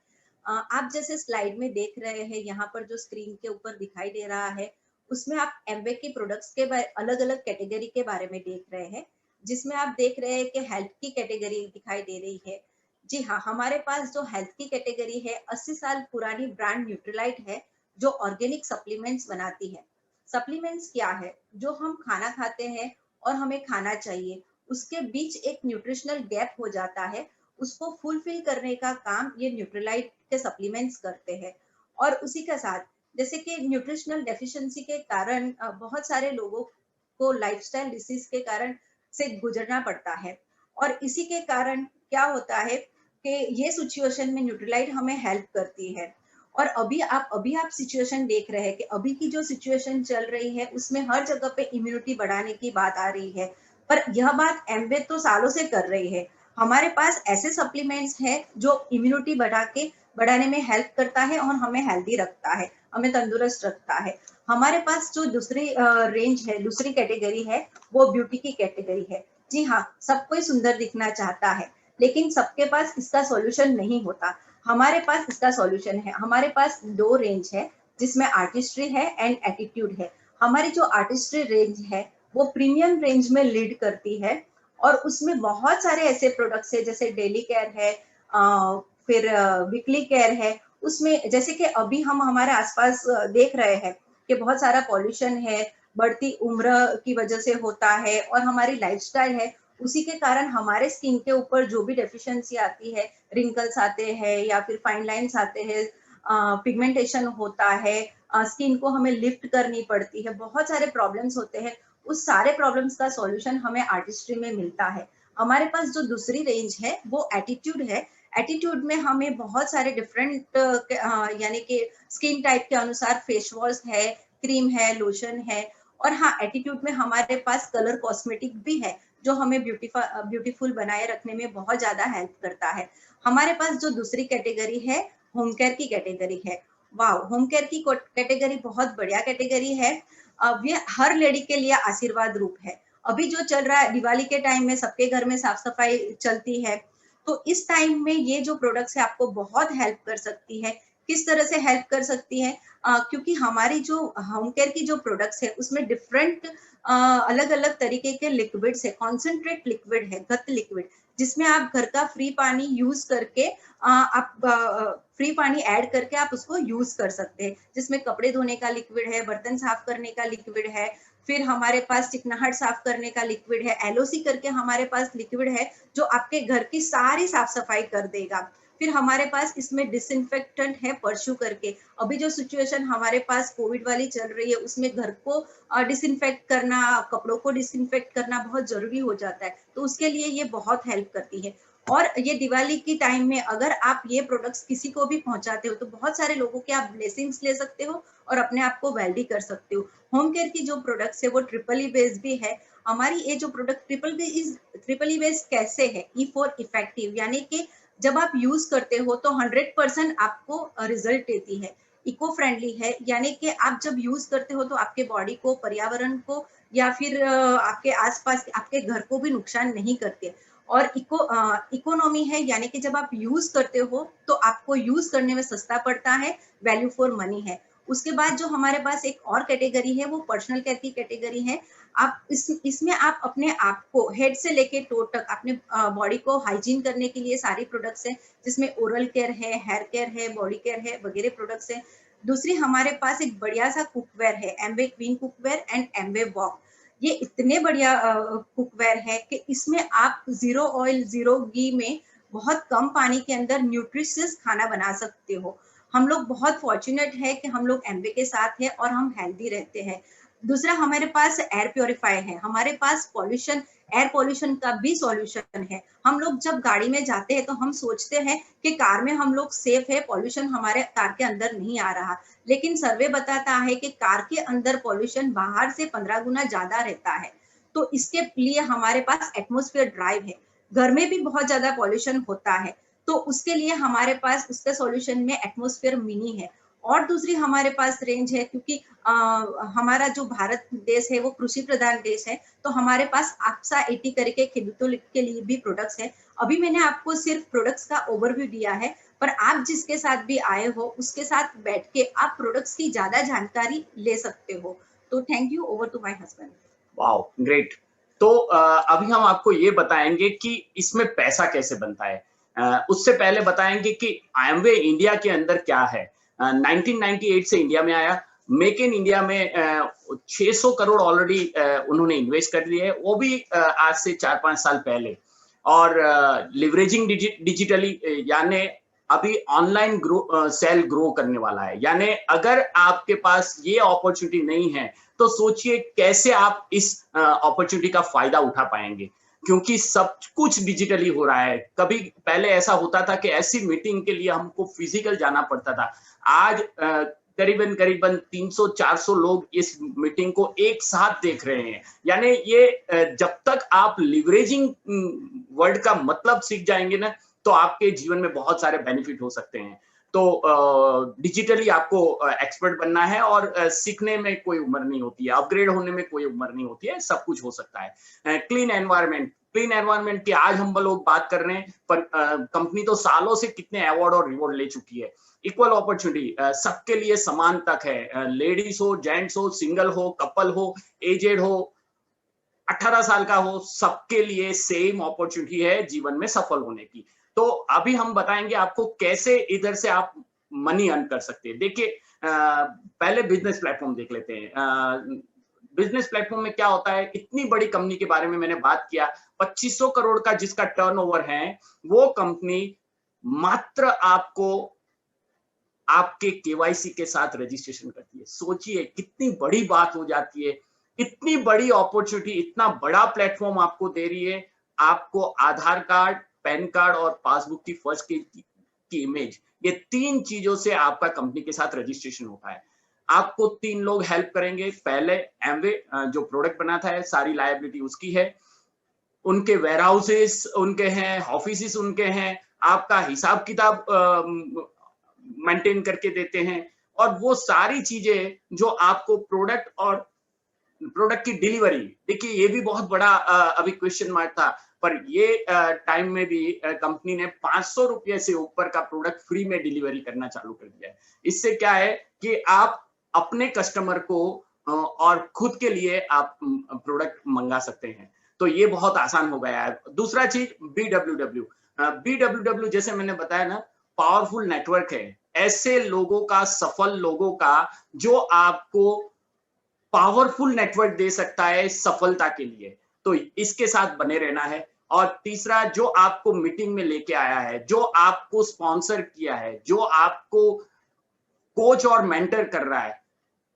आप जैसे स्लाइड में देख रहे हैं, यहाँ पर जो स्क्रीन के ऊपर दिखाई दे रहा है उसमें आप एमवे के प्रोडक्ट्स के अलग अलग कैटेगरी के बारे में देख रहे हैं, जिसमें आप देख रहे हैं कि हेल्थ की कैटेगरी दिखाई दे रही है। जी हाँ, हमारे पास जो हेल्थ की कैटेगरी है 80 साल पुरानी ब्रांड न्यूट्रीलाइट है जो ऑर्गेनिक सप्लीमेंट्स बनाती है। सप्लीमेंट्स क्या है? जो हम खाना खाते हैं और हमें खाना चाहिए, उसके बीच एक न्यूट्रिशनल गैप हो जाता है, उसको फुलफिल करने का काम ये न्यूट्रीलाइट के सप्लीमेंट्स करते हैं। और उसी के साथ जैसे कि न्यूट्रिशनल डेफिशिएंसी के कारण बहुत सारे लोगों को लाइफस्टाइल डिसीज के कारण से गुजरना पड़ता है और इसी के कारण क्या होता है कि ये सिचुएशन में न्यूट्रीलाइट हमें हेल्प करती है। और अभी आप सिचुएशन देख रहे हैं कि अभी की जो सिचुएशन चल रही है उसमें हर जगह पे इम्यूनिटी बढ़ाने की बात आ रही है, पर यह बात एमवे तो सालों से कर रही है। हमारे पास ऐसे सप्लीमेंट्स है जो इम्यूनिटी बढ़ाने में हेल्प करता है और हमें हेल्दी रखता है, हमें तंदुरुस्त रखता है। हमारे पास जो दूसरी रेंज है, दूसरी कैटेगरी है, वो ब्यूटी की कैटेगरी है। जी हाँ, सब कोई सुंदर दिखना चाहता है, लेकिन सबके पास इसका सॉल्यूशन नहीं होता। हमारे पास इसका सॉल्यूशन है। हमारे पास 2 रेंज है जिसमें आर्टिस्ट्री है एंड एटीट्यूड है। हमारी जो आर्टिस्ट्री रेंज है वो प्रीमियम रेंज में लीड करती है और उसमें बहुत सारे ऐसे प्रोडक्ट्स है जैसे डेली केयर है, फिर वीकली केयर है। उसमें जैसे कि अभी हम हमारे आसपास देख रहे हैं कि बहुत सारा पॉल्यूशन है, बढ़ती उम्र की वजह से होता है और हमारी लाइफस्टाइल है, उसी के कारण हमारे स्किन के ऊपर जो भी डेफिशिएंसी आती है, रिंकल्स आते हैं या फिर फाइन लाइंस आते हैं, पिगमेंटेशन होता है, स्किन को हमें लिफ्ट करनी पड़ती है, बहुत सारे प्रॉब्लम्स होते हैं। उस सारे प्रॉब्लम्स का सॉल्यूशन हमें आर्टिस्ट्री में मिलता है। हमारे पास जो दूसरी रेंज है वो एटीट्यूड है। एटीट्यूड में हमें बहुत सारे डिफरेंट यानी कि स्किन टाइप के अनुसार फेस वॉश है, क्रीम है, लोशन है, और हाँ, एटीट्यूड में हमारे पास कलर कॉस्मेटिक भी है जो हमें ब्यूटीफुल बनाए रखने में बहुत ज्यादा हेल्प करता है। हमारे पास जो दूसरी कैटेगरी है, होम केयर की कैटेगरी है। वाह, होम केयर की कैटेगरी बहुत बढ़िया कैटेगरी है। अब ये हर लेडी के लिए आशीर्वाद रूप है। अभी जो चल रहा है, दिवाली के टाइम में सबके घर में साफ सफाई चलती है, तो इस टाइम में ये जो प्रोडक्ट्स है आपको बहुत हेल्प कर सकती है। किस तरह से हेल्प कर सकती है? क्योंकि हमारी जो होम केयर की जो प्रोडक्ट्स है उसमें डिफरेंट अलग अलग तरीके के लिक्विड्स है, कॉन्सेंट्रेट लिक्विड है, गत लिक्विड, जिसमें आप घर का फ्री पानी यूज करके आप फ्री पानी ऐड करके आप उसको यूज कर सकते हैं, जिसमें कपड़े धोने का लिक्विड है, बर्तन साफ करने का लिक्विड है, फिर हमारे पास चिकनाहट साफ करने का लिक्विड है, एलओसी करके हमारे पास लिक्विड है जो आपके घर की सारी साफ सफाई कर देगा। फिर हमारे पास इसमें डिसइंफेक्टेंट है, परशु करके। अभी जो सिचुएशन हमारे पास कोविड वाली चल रही है उसमें घर को डिसइंफेक्ट करना, कपड़ों को डिसइंफेक्ट करना बहुत जरूरी हो जाता है, तो उसके लिए ये बहुत हेल्प करती है। और ये दिवाली की टाइम में अगर आप ये प्रोडक्ट्स किसी को भी पहुंचाते हो तो बहुत सारे लोगों के आप ब्लेसिंग्स ले सकते हो और अपने आप को वेल्दी कर सकते हो। होम केयर की जो प्रोडक्ट्स है वो ट्रिपल ई बेस्ड भी है। हमारी ये जो प्रोडक्ट ट्रिपल ई बेस्ड कैसे है? ई फॉर इफेक्टिव, यानी कि जब आप यूज करते हो तो 100% आपको रिजल्ट देती है। इको फ्रेंडली है, यानी कि आप जब यूज करते हो तो आपके बॉडी को, पर्यावरण को या फिर आपके आसपास आपके घर को भी नुकसान नहीं करते। और इकोनॉमी है, यानी कि जब आप यूज करते हो तो आपको यूज करने में सस्ता पड़ता है, वैल्यू फॉर मनी है। उसके बाद जो हमारे पास एक और कैटेगरी है वो पर्सनल केयर की कैटेगरी है। आप इसमें आप अपने आप को हेड से लेके टो तक अपने बॉडी को हाइजीन करने के लिए सारी प्रोडक्ट्स हैं, जिसमें ओरल केयर है, हेयर केयर है, बॉडी केयर है, वगैरह प्रोडक्ट्स हैं। दूसरी हमारे पास एक बढ़िया सा कुकवेयर है, Amway queen cookware and Amway walk. ये इतने बढ़िया कुकवेयर है कि इसमें आप जीरो ऑयल जीरो घी में बहुत कम पानी के अंदर न्यूट्रिशियस खाना बना सकते हो। हम लोग बहुत फॉर्चुनेट है कि हम लोग एमवे के साथ है और हम हेल्दी रहते हैं। दूसरा हमारे पास एयर प्योरीफायर है। हमारे पास पॉल्यूशन, एयर पॉल्यूशन का भी सॉल्यूशन है। हम लोग जब गाड़ी में जाते हैं तो हम सोचते हैं कि कार में हम लोग सेफ है, पॉल्यूशन हमारे कार के अंदर नहीं आ रहा, लेकिन सर्वे बताता है कि कार के अंदर पॉल्यूशन बाहर से 15 गुना ज्यादा रहता है। तो इसके लिए हमारे पास एटमॉस्फेयर ड्राइव है। घर में भी बहुत ज्यादा पॉल्यूशन होता है, तो उसके लिए हमारे पास उसके सॉल्यूशन में एटमॉस्फेयर मिनी है। और दूसरी हमारे पास रेंज है, क्योंकि हमारा जो भारत देश है वो कृषि प्रधान देश है, तो हमारे पास आपसा 80 करके खेडूतों के लिए भी प्रोडक्ट्स है। अभी मैंने आपको सिर्फ प्रोडक्ट्स का ओवरव्यू दिया है, पर आप जिसके साथ भी आए हो उसके साथ बैठ के आप प्रोडक्ट्स की ज्यादा जानकारी ले सकते हो। तो thank you, over to my husband. Wow, great. तो अभी हम आपको ये बताएंगे कि इसमें पैसा कैसे बनता है। उससे पहले बताएंगे कि आईएमवे इंडिया के अंदर क्या है। 1998 से इंडिया में आया। मेक इन इंडिया में 600 करोड़ ऑलरेडी उन्होंने इन्वेस्ट कर लिए है, वो भी आज से 4-5 साल पहले। और लिवरेजिंग डिजिटली, यानी अभी ऑनलाइन सेल ग्रो करने वाला है। यानी अगर आपके पास ये अपॉर्चुनिटी नहीं है तो सोचिए कैसे आप इस अपॉर्चुनिटी का फायदा उठा पाएंगे, क्योंकि सब कुछ डिजिटली हो रहा है। कभी पहले ऐसा होता था कि ऐसी मीटिंग के लिए हमको फिजिकल जाना पड़ता था। आज करीबन 300-400 लोग इस मीटिंग को एक साथ देख रहे हैं। यानी ये जब तक आप लिवरेजिंग वर्ड का मतलब सीख जाएंगे ना, तो आपके जीवन में बहुत सारे बेनिफिट हो सकते हैं। तो डिजिटली आपको एक्सपर्ट बनना है, और सीखने में कोई उम्र नहीं होती है, अपग्रेड होने में कोई उम्र नहीं होती है, सब कुछ हो सकता है। क्लीन एनवायरनमेंट की आज हम लोग बात कर रहे हैं, पर कंपनी तो सालों से कितने अवार्ड और रिवॉर्ड ले चुकी है। इक्वल अपॉर्चुनिटी, सबके लिए समान तक है। लेडीज हो, जेंट्स हो, सिंगल हो, कपल हो, एजेड हो, 18 साल का हो, सबके लिए सेम अपॉर्चुनिटी है जीवन में सफल होने की। तो अभी हम बताएंगे आपको कैसे इधर से आप मनी अर्न कर सकते हैं। देखिए, पहले बिजनेस प्लेटफॉर्म देख लेते हैं। बिजनेस प्लेटफॉर्म में क्या होता है, इतनी बड़ी कंपनी के बारे में मैंने बात किया, 2500 करोड़ का जिसका टर्नओवर है, वो कंपनी मात्र आपको आपके केवाईसी के साथ रजिस्ट्रेशन करती है। सोचिए कितनी बड़ी बात हो जाती है, इतनी बड़ी अपॉर्चुनिटी, इतना बड़ा प्लेटफॉर्म आपको दे रही है। आपको आधार कार्ड, पैन कार्ड और पासबुक की फर्स्ट की इमेज, ये 3 चीजों से आपका कंपनी के साथ रजिस्ट्रेशन होता है। आपको 3 लोग हेल्प करेंगे। पहले एमवे जो प्रोडक्ट बनाता है, सारी लायबिलिटी उसकी है, उनके वेयर हाउसेस उनके हैं, ऑफिसेस उनके हैं, आपका हिसाब किताब मेंटेन करके देते हैं, और वो सारी चीजें जो आपको प्रोडक्ट और प्रोडक्ट की डिलीवरी, देखिए ये भी बहुत बड़ा अभी क्वेश्चन मार्क था, पर ये टाइम में भी कंपनी ने 500 रुपये से ऊपर का प्रोडक्ट फ्री में डिलीवरी करना चालू कर दिया है। इससे क्या है कि आप अपने कस्टमर को और खुद के लिए आप प्रोडक्ट मंगा सकते हैं, तो ये बहुत आसान हो गया है। दूसरा चीज BWW जैसे मैंने बताया ना, पावरफुल नेटवर्क है, ऐसे लोगों का, सफल लोगों का, जो आपको पावरफुल नेटवर्क दे सकता है सफलता के लिए, तो इसके साथ बने रहना है। और तीसरा, जो आपको मीटिंग में लेके आया है, जो आपको स्पॉन्सर किया है, जो आपको कोच और मेंटर कर रहा है,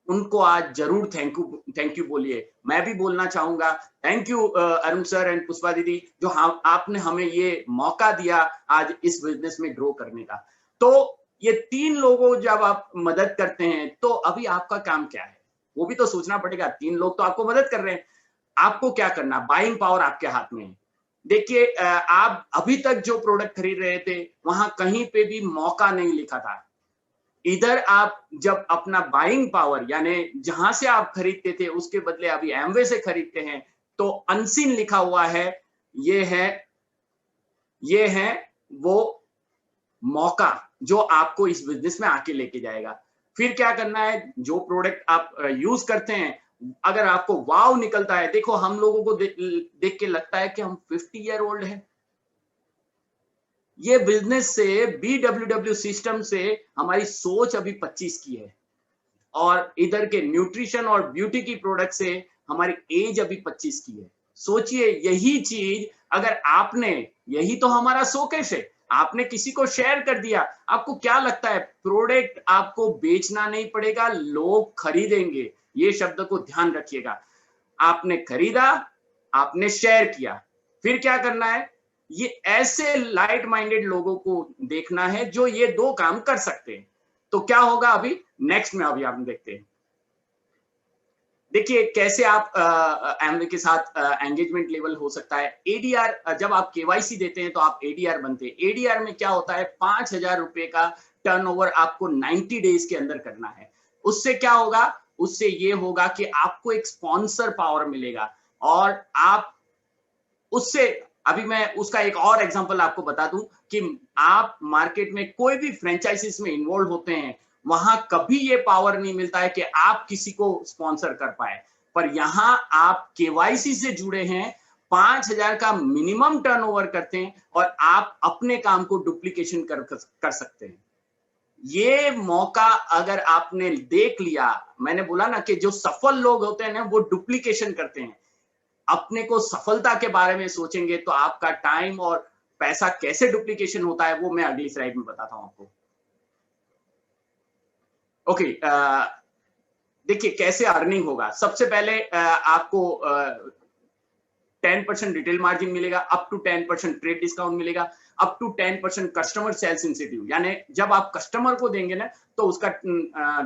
उनको आज जरूर थैंक यू बोलिए। मैं भी बोलना चाहूंगा thank you Arun sir and Pushpa दीदी, जो आपने हमें ये मौका दिया आज इस बिजनेस में ग्रो करने का। तो ये 3 लोगों जब आप मदद करते हैं, तो अभी आपका काम क्या है वो भी तो सोचना पड़ेगा। 3 लोग तो आपको मदद कर रहे हैं, आपको क्या करना, बाइंग पावर आपके हाथ में है। देखिए आप अभी तक जो प्रोडक्ट खरीद रहे थे, वहां कहीं पे भी मौका नहीं लिखा था। इधर आप जब अपना बाइंग पावर, यानी जहां से आप खरीदते थे उसके बदले अभी एमवे से खरीदते हैं, तो अनसीन लिखा हुआ है, ये है वो मौका जो आपको इस बिजनेस में आके लेके जाएगा। फिर क्या करना है, जो प्रोडक्ट आप यूज करते हैं, अगर आपको वाव निकलता है, देखो हम लोगों को देख के लगता है कि हम 50 ईयर ओल्ड हैं। ये बिजनेस से, BWW सिस्टम से हमारी सोच अभी 25 की है, और इधर के न्यूट्रिशन और ब्यूटी की प्रोडक्ट से हमारी एज अभी 25 की है। सोचिए यही चीज अगर आपने, यही तो हमारा शोकेस है, आपने किसी को शेयर कर दिया, आपको क्या लगता है, प्रोडक्ट आपको बेचना नहीं पड़ेगा, लोग खरीदेंगे। ये शब्द को ध्यान रखिएगा। आपने खरीदा, आपने शेयर किया, फिर क्या करना है, ये ऐसे लाइट माइंडेड लोगों को देखना है जो ये 2 काम कर सकते हैं। तो क्या होगा अभी नेक्स्ट में, अभी आप देखते हैं। देखिए कैसे आप एमवे के साथ एंगेजमेंट लेवल हो सकता है। एडीआर, जब आप केवाईसी देते हैं तो आप एडीआर बनते हैं। एडीआर में क्या होता है, 5000 रुपए का टर्नओवर आपको 90 डेज के अंदर करना है। उससे क्या होगा, उससे ये होगा कि आपको एक स्पॉन्सर पावर मिलेगा, और आप उससे, अभी मैं उसका एक और एग्जांपल आपको बता दूं कि आप मार्केट में कोई भी फ्रेंचाइजीज में इन्वॉल्व होते हैं, वहां कभी ये पावर नहीं मिलता है कि आप किसी को स्पॉन्सर कर पाए, पर यहां आप केवाईसी से जुड़े हैं, 5000 का मिनिमम टर्नओवर करते हैं, और आप अपने काम को डुप्लीकेशन कर सकते हैं। ये मौका अगर आपने देख लिया, मैंने बोला ना कि जो सफल लोग होते हैं ना, वो डुप्लीकेशन करते हैं। अपने को सफलता के बारे में सोचेंगे तो आपका टाइम और पैसा कैसे डुप्लीकेशन होता है, वो मैं अगली स्लाइड में बताता हूं आपको। ओके, देखिए कैसे अर्निंग होगा। सबसे पहले आपको 10% रिटेल मार्जिन मिलेगा, अप टू 10% ट्रेड डिस्काउंट मिलेगा, up to 10% customer sales incentive, यानी जब आप कस्टमर को देंगे ना तो उसका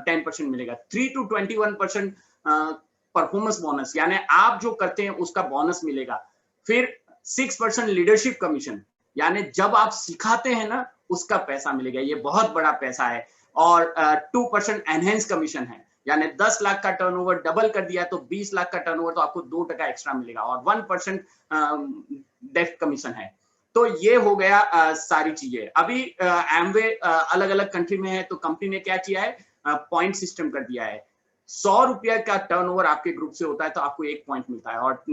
10% मिलेगा। 3 to 21% परफॉर्मेंस बोनस, यानी आप जो करते हैं उसका बोनस मिलेगा। फिर 6% लीडरशिप कमीशन, यानी जब आप सिखाते हैं ना उसका पैसा मिलेगा, ये बहुत बड़ा पैसा है। और 2% एनहेंस कमीशन है, यानी 10 लाख का टर्नओवर डबल कर दिया तो 20 लाख का टर्नओवर तो आपको 2% एक्स्ट्रा मिलेगा। और 1% डेप्थ कमीशन है। तो ये हो गया सारी चीजें। अभी एमवे अलग अलग कंट्री में है, तो कंपनी ने क्या किया है, पॉइंट सिस्टम कर दिया है। 100 रुपया का टर्नओवर आपके ग्रुप से होता है तो आपको 1 पॉइंट मिलता है, और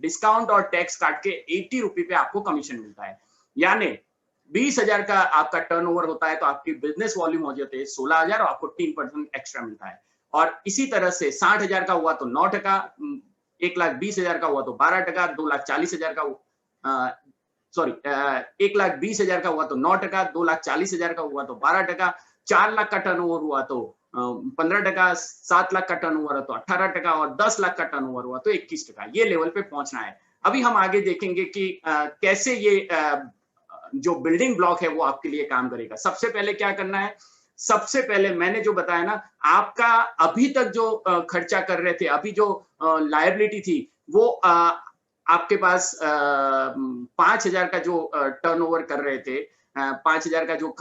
डिस्काउंट और टैक्स काट के 80 रुपये पे आपको कमीशन मिलता है। यानी 20,000 का आपका टर्नओवर होता है तो आपकी बिजनेस वॉल्यूम हो जाते हैं 16,000 और आपको 3% एक्स्ट्रा मिलता है। और इसी तरह से 60,000 का हुआ तो 9%, 1,20,000 का हुआ तो 12%, 2,40,000 का सॉरी 1,20,000 का हुआ तो 9%, 2,40,000 का हुआ तो 12%, 4 लाख का टर्नओवर हुआ तो 15%, 7 लाख का टर्नओवर है तो 18% और 10 लाख का टर्नओवर हुआ तो 21%। ये लेवल पे पहुंचना है। अभी हम आगे देखेंगे कि कैसे ये जो बिल्डिंग ब्लॉक है वो आपके लिए काम करेगा। सबसे पहले क्या करना है, सबसे पहले मैंने जो बताया ना, आपका अभी तक जो खर्चा कर रहे थे, अभी जो लायबिलिटी थी वो आपके पास 5,000 का जो टर्नओवर कर रहे थे, 5,000 का जो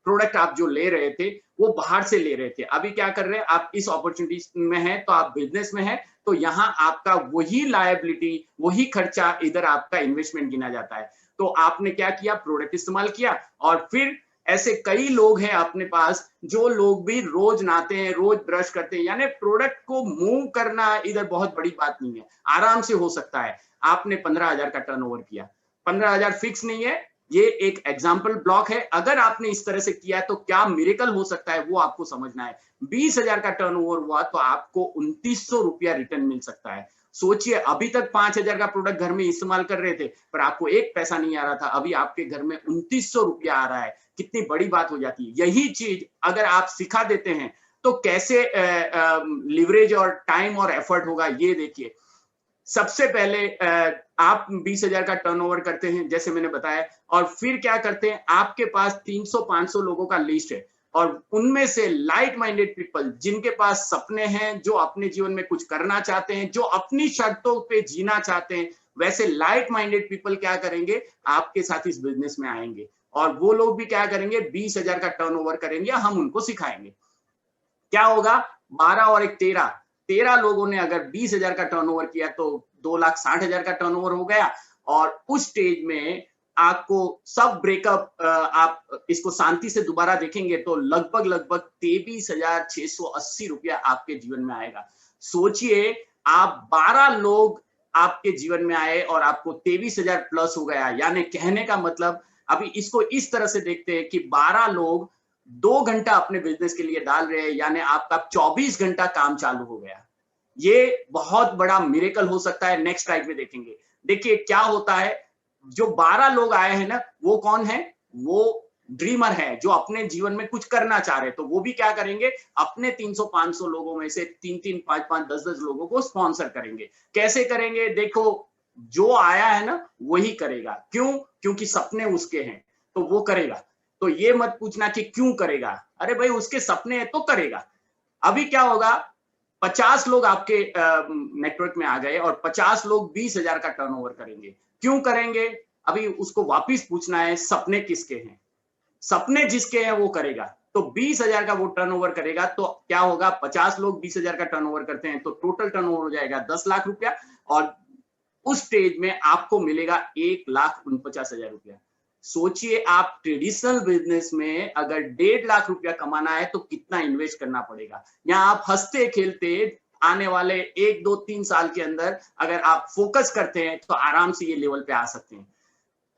प्रोडक्ट आप जो ले रहे थे वो बाहर से ले रहे थे। अभी क्या कर रहे हैं, आप इस अपॉर्चुनिटी में हैं तो आप बिजनेस में हैं, तो यहाँ आपका वही लायबिलिटी, वही खर्चा इधर आपका इन्वेस्टमेंट गिना जाता है। तो आपने क्या किया, प्रोडक्ट इस्तेमाल किया। और फिर ऐसे कई लोग हैं अपने पास जो लोग भी रोज नहाते हैं, रोज ब्रश करते हैं, यानी प्रोडक्ट को मूव करना इधर बहुत बड़ी बात नहीं है, आराम से हो सकता है। आपने 15,000 का टर्नओवर किया, 15,000 फिक्स नहीं है, ये एक एग्जाम्पल ब्लॉक है। अगर आपने इस तरह से किया तो क्या मिरेकल हो सकता है वो आपको समझना है। 20,000 का टर्नओवर हुआ तो आपको 2,900 रुपया रिटर्न मिल सकता है। सोचिए, अभी तक 5,000 का प्रोडक्ट घर में इस्तेमाल कर रहे थे पर आपको एक पैसा नहीं आ रहा था, अभी आपके घर में 2,900 रुपया आ रहा है। कितनी बड़ी बात हो जाती है। यही चीज अगर आप सिखा देते हैं तो कैसे लिवरेज और टाइम और एफर्ट होगा, ये देखिए। सबसे पहले आप 20,000 का टर्नओवर करते हैं जैसे मैंने बताया, और फिर क्या करते हैं, आपके पास 300-500 लोगों का लिस्ट है और उनमें से लाइक माइंडेड पीपल जिनके पास सपने हैं, जो अपने जीवन में कुछ करना चाहते हैं, जो अपनी शर्तों पे जीना चाहते हैं, वैसे लाइक माइंडेड पीपल क्या करेंगे, आपके साथ इस बिजनेस में आएंगे और वो लोग भी क्या करेंगे, 20,000 का टर्नओवर करेंगे, हम उनको सिखाएंगे। क्या होगा, 12 और 1 13 लोगों ने अगर 20,000 का टर्नओवर किया तो 2,60,000 का टर्नओवर हो गया। और उस स्टेज में आपको सब ब्रेकअप, आप इसको शांति से दोबारा देखेंगे तो लगभग 23,680 रुपया आपके जीवन में आएगा। सोचिए, आप 12 लोग आपके जीवन में आए और आपको 23,000 प्लस हो गया। यानी कहने का मतलब, अभी इसको इस तरह से देखते हैं कि 12 लोग 2 घंटा अपने बिजनेस के लिए डाल रहे हैं, यानी आपका 24 घंटा काम चालू हो गया। ये बहुत बड़ा मिरेकल हो सकता है। नेक्स्ट स्लाइड में देखेंगे। देखिए क्या होता है, जो 12 लोग आए हैं ना, वो कौन है, वो ड्रीमर है जो अपने जीवन में कुछ करना चाह रहे हैं। तो वो भी क्या करेंगे, अपने 300-500 लोगों में से 3-3, 5-5, 10-10 लोगों को स्पॉन्सर करेंगे। कैसे करेंगे, देखो, जो आया है ना वही करेगा। क्यों, क्योंकि सपने उसके हैं तो वो करेगा। तो ये मत पूछना कि क्यों करेगा, अरे भाई उसके सपने हैं तो करेगा। अभी क्या होगा, 50 लोग आपके नेटवर्क में आ गए और 50 लोग 20,000 का टर्नओवर करेंगे। क्यों करेंगे, अभी उसको वापिस पूछना है, सपने किसके हैं, सपने जिसके हैं वो करेगा। तो 20,000 का वो टर्नओवर करेगा तो क्या होगा, 50 लोग 20,000 का टर्नओवर करते हैं तो टोटल टर्नओवर हो जाएगा 10 लाख रुपया और उस स्टेज में आपको मिलेगा 1,49,000 रुपया। सोचिए, आप ट्रेडिशनल बिजनेस में अगर 1.5 लाख रुपया कमाना है तो कितना इन्वेस्ट करना पड़ेगा। यहाँ आप हंसते खेलते आने वाले 1, 2, 3 साल के अंदर अगर आप फोकस करते हैं तो आराम से ये लेवल पे आ सकते हैं।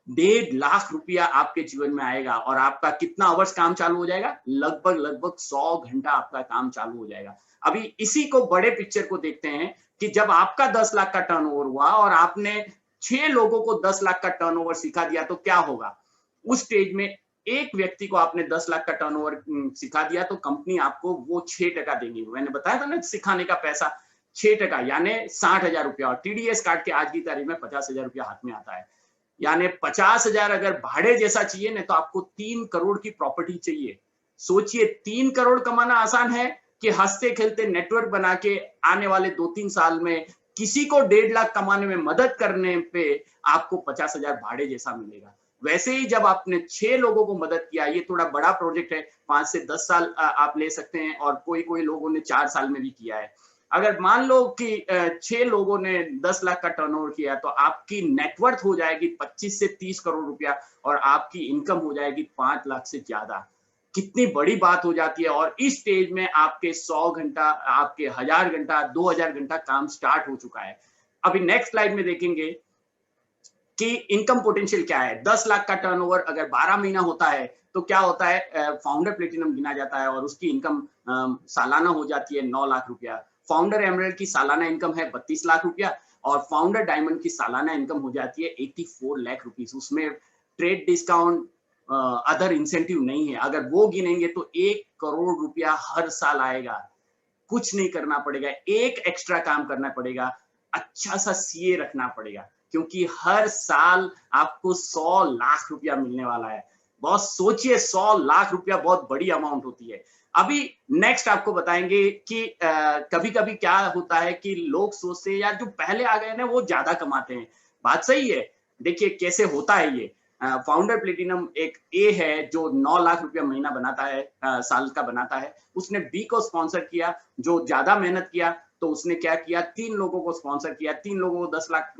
1.5 लाख रुपया आपके जीवन में आएगा और आपका कितना आवर्स काम चालू हो जाएगा, लगभग 100 घंटा आपका काम चालू हो जाएगा। अभी इसी को बड़े पिक्चर को देखते हैं कि जब आपका 10 लाख का टर्नओवर हुआ और आपने 6 लोगों को 10 लाख का टर्नओवर सिखा दिया तो क्या होगा। उस स्टेज में एक व्यक्ति को आपने 10 लाख का टर्नओवर सिखा दिया तो कंपनी आपको वो 6% देगी। मैंने बताया था ना, सिखाने का पैसा 6%, यानी 60,000 रुपया। और टीडीएस काट के आज की तारीख में 50,000 रुपया हाथ में आता है। यानी 50,000 अगर भाड़े जैसा चाहिए ना तो आपको 3 करोड़ की प्रॉपर्टी चाहिए। सोचिए, 3 करोड़ कमाना आसान है कि हंसते खेलते नेटवर्क बना के आने वाले 2-3 साल में किसी को 1.5 लाख कमाने में मदद करने पे आपको 50,000 भाड़े जैसा मिलेगा। वैसे ही जब आपने 6 लोगों को मदद किया, ये थोड़ा बड़ा प्रोजेक्ट है, 5 से 10 साल आप ले सकते हैं और कोई लोगों ने 4 साल में भी किया है। अगर मान लो कि 6 लोगों ने 10 लाख का टर्नओवर किया तो आपकी नेटवर्थ हो जाएगी 25 से 30 करोड़ रुपया और आपकी इनकम हो जाएगी 5 लाख से ज्यादा। कितनी बड़ी बात हो जाती है। और इस स्टेज में आपके 100 घंटा, आपके 1000 घंटा, 2000 घंटा काम स्टार्ट हो चुका है। अभी नेक्स्ट स्लाइड में देखेंगे कि इनकम पोटेंशियल क्या है। 10 लाख का टर्नओवर अगर 12 महीना होता है तो क्या होता है, फाउंडर प्लेटिनम गिना जाता है और उसकी इनकम सालाना हो जाती है 9 लाख रुपया। फाउंडर एमराल्ड की सालाना इनकम है 32 लाख रुपया और फाउंडर डायमंड की सालाना इनकम हो जाती है 84 लाख रुपीस। उसमें ट्रेड डिस्काउंट, अदर इंसेंटिव नहीं है। अगर वो गिनेंगे तो 1 करोड़ रुपया हर साल आएगा। कुछ नहीं करना पड़ेगा, एक एक्स्ट्रा काम करना पड़ेगा, अच्छा सा सीए रखना पड़ेगा, क्योंकि हर साल आपको 100 लाख रुपया मिलने वाला है। बहुत सोचिए, 100 लाख रुपया बहुत बड़ी अमाउंट होती है। अभी नेक्स्ट आपको बताएंगे कि कभी कभी क्या होता है कि लोग सोचते हैं यार जो पहले आ गए ना वो ज्यादा कमाते हैं। बात सही है। देखिए कैसे होता है ये। फाउंडर प्लेटिनम एक ए है जो 9 लाख रुपया महीना बनाता है, साल का बनाता है। उसने बी को स्पॉन्सर किया जो ज्यादा मेहनत किया, तो उसने क्या किया, 3 लोगों को स्पॉन्सर किया, 3 लोगों को 10 लाख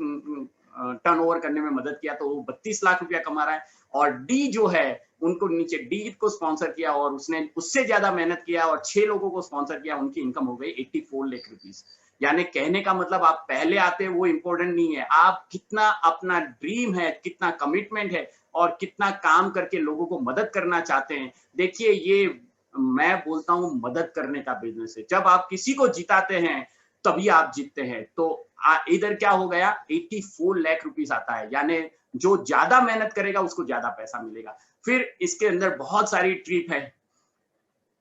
टर्नओवर करने में मदद किया, तो वो 32 लाख रुपया कमा रहा है। और डी जो है उनको नीचे डी को स्पॉन्सर किया और उसने उससे ज्यादा मेहनत किया और 6 लोगों को स्पॉन्सर किया, उनकी इनकम हो गई 84 लाख रुपीस। यानी कहने का मतलब आप पहले आते वो इंपॉर्टेंट नहीं है, आप कितना अपना ड्रीम है, कितना कमिटमेंट है और कितना काम करके लोगों को मदद करना चाहते हैं। देखिए ये मैं बोलता हूँ मदद करने का बिजनेस है। जब आप किसी को जिताते हैं तभी आप जीतते हैं। तो इधर क्या हो गया, 84 लाख रुपीस आता है, यानी जो ज्यादा मेहनत करेगा उसको ज्यादा पैसा मिलेगा। फिर इसके अंदर बहुत सारी ट्रिप है।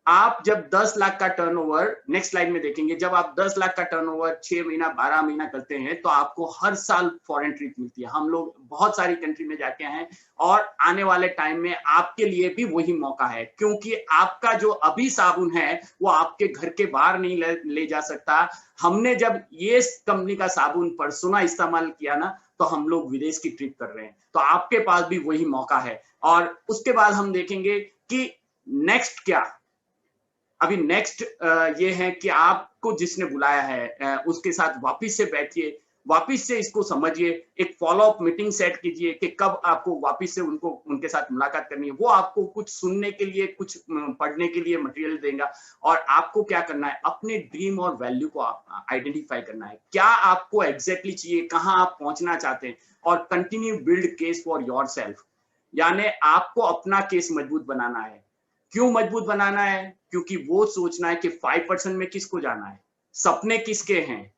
आप जब 10 लाख का टर्नओवर, नेक्स्ट स्लाइड में देखेंगे, जब आप 10 लाख का टर्नओवर 6 महीना 12 महीना करते हैं तो आपको हर साल फॉरेन ट्रिप मिलती है। हम लोग बहुत सारी कंट्री में जाके हैं और आने वाले टाइम में आपके लिए भी वही मौका है, क्योंकि आपका जो अभी साबुन है वो आपके घर के बाहर नहीं ले जा सकता। हमने जब ये कंपनी का साबुन परसों इस्तेमाल किया ना तो हम लोग विदेश की ट्रिप कर रहे हैं, तो आपके पास भी वही मौका है। और उसके बाद हम देखेंगे कि नेक्स्ट क्या। अभी नेक्स्ट ये है कि आपको जिसने बुलाया है उसके साथ वापस से बैठिए, वापस से इसको समझिए, एक फॉलो अप मीटिंग सेट कीजिए कि कब आपको वापस से उनके साथ मुलाकात करनी है। वो आपको कुछ सुनने के लिए, कुछ पढ़ने के लिए मटेरियल देगा और आपको क्या करना है, अपने ड्रीम और वैल्यू को आइडेंटिफाई करना है। क्या आपको एग्जैक्टली चाहिए, कहाँ आप पहुंचना चाहते हैं, और continue build case for yourself. यानी आपको अपना केस मजबूत बनाना है। क्यों मजबूत बनाना है? क्योंकि वो सोचना है कि 5% में किसको जाना है, सपने किसके हैं।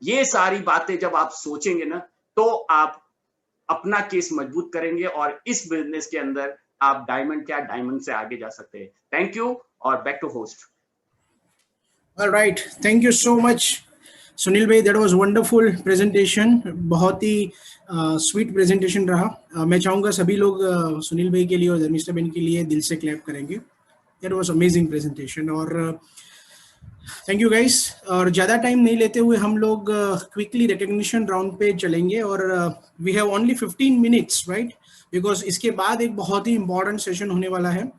ये सारी बातें जब आप सोचेंगे ना तो आप अपना केस मजबूत करेंगे और इस बिजनेस के अंदर आप डायमंड क्या, डायमंड से आगे जा सकते हैं। थैंक यू और back to host. Alright, thank you so much Sunil bhai, that was wonderful presentation. बहुत ही स्वीट प्रेजेंटेशन रहा। मैं चाहूँगा सभी लोग सुनील भाई के लिए और धर्मिष्ठा बहन के लिए दिल से क्लैप करेंगे। दैट वाज अमेजिंग प्रेजेंटेशन और थैंक यू गाइस। और ज़्यादा टाइम नहीं लेते हुए हम लोग क्विकली रिकग्निशन राउंड पे चलेंगे और we have only 15 minutes right, because इसके बाद एक बहुत ही इम्पॉर्टेंट सेशन होने वाला है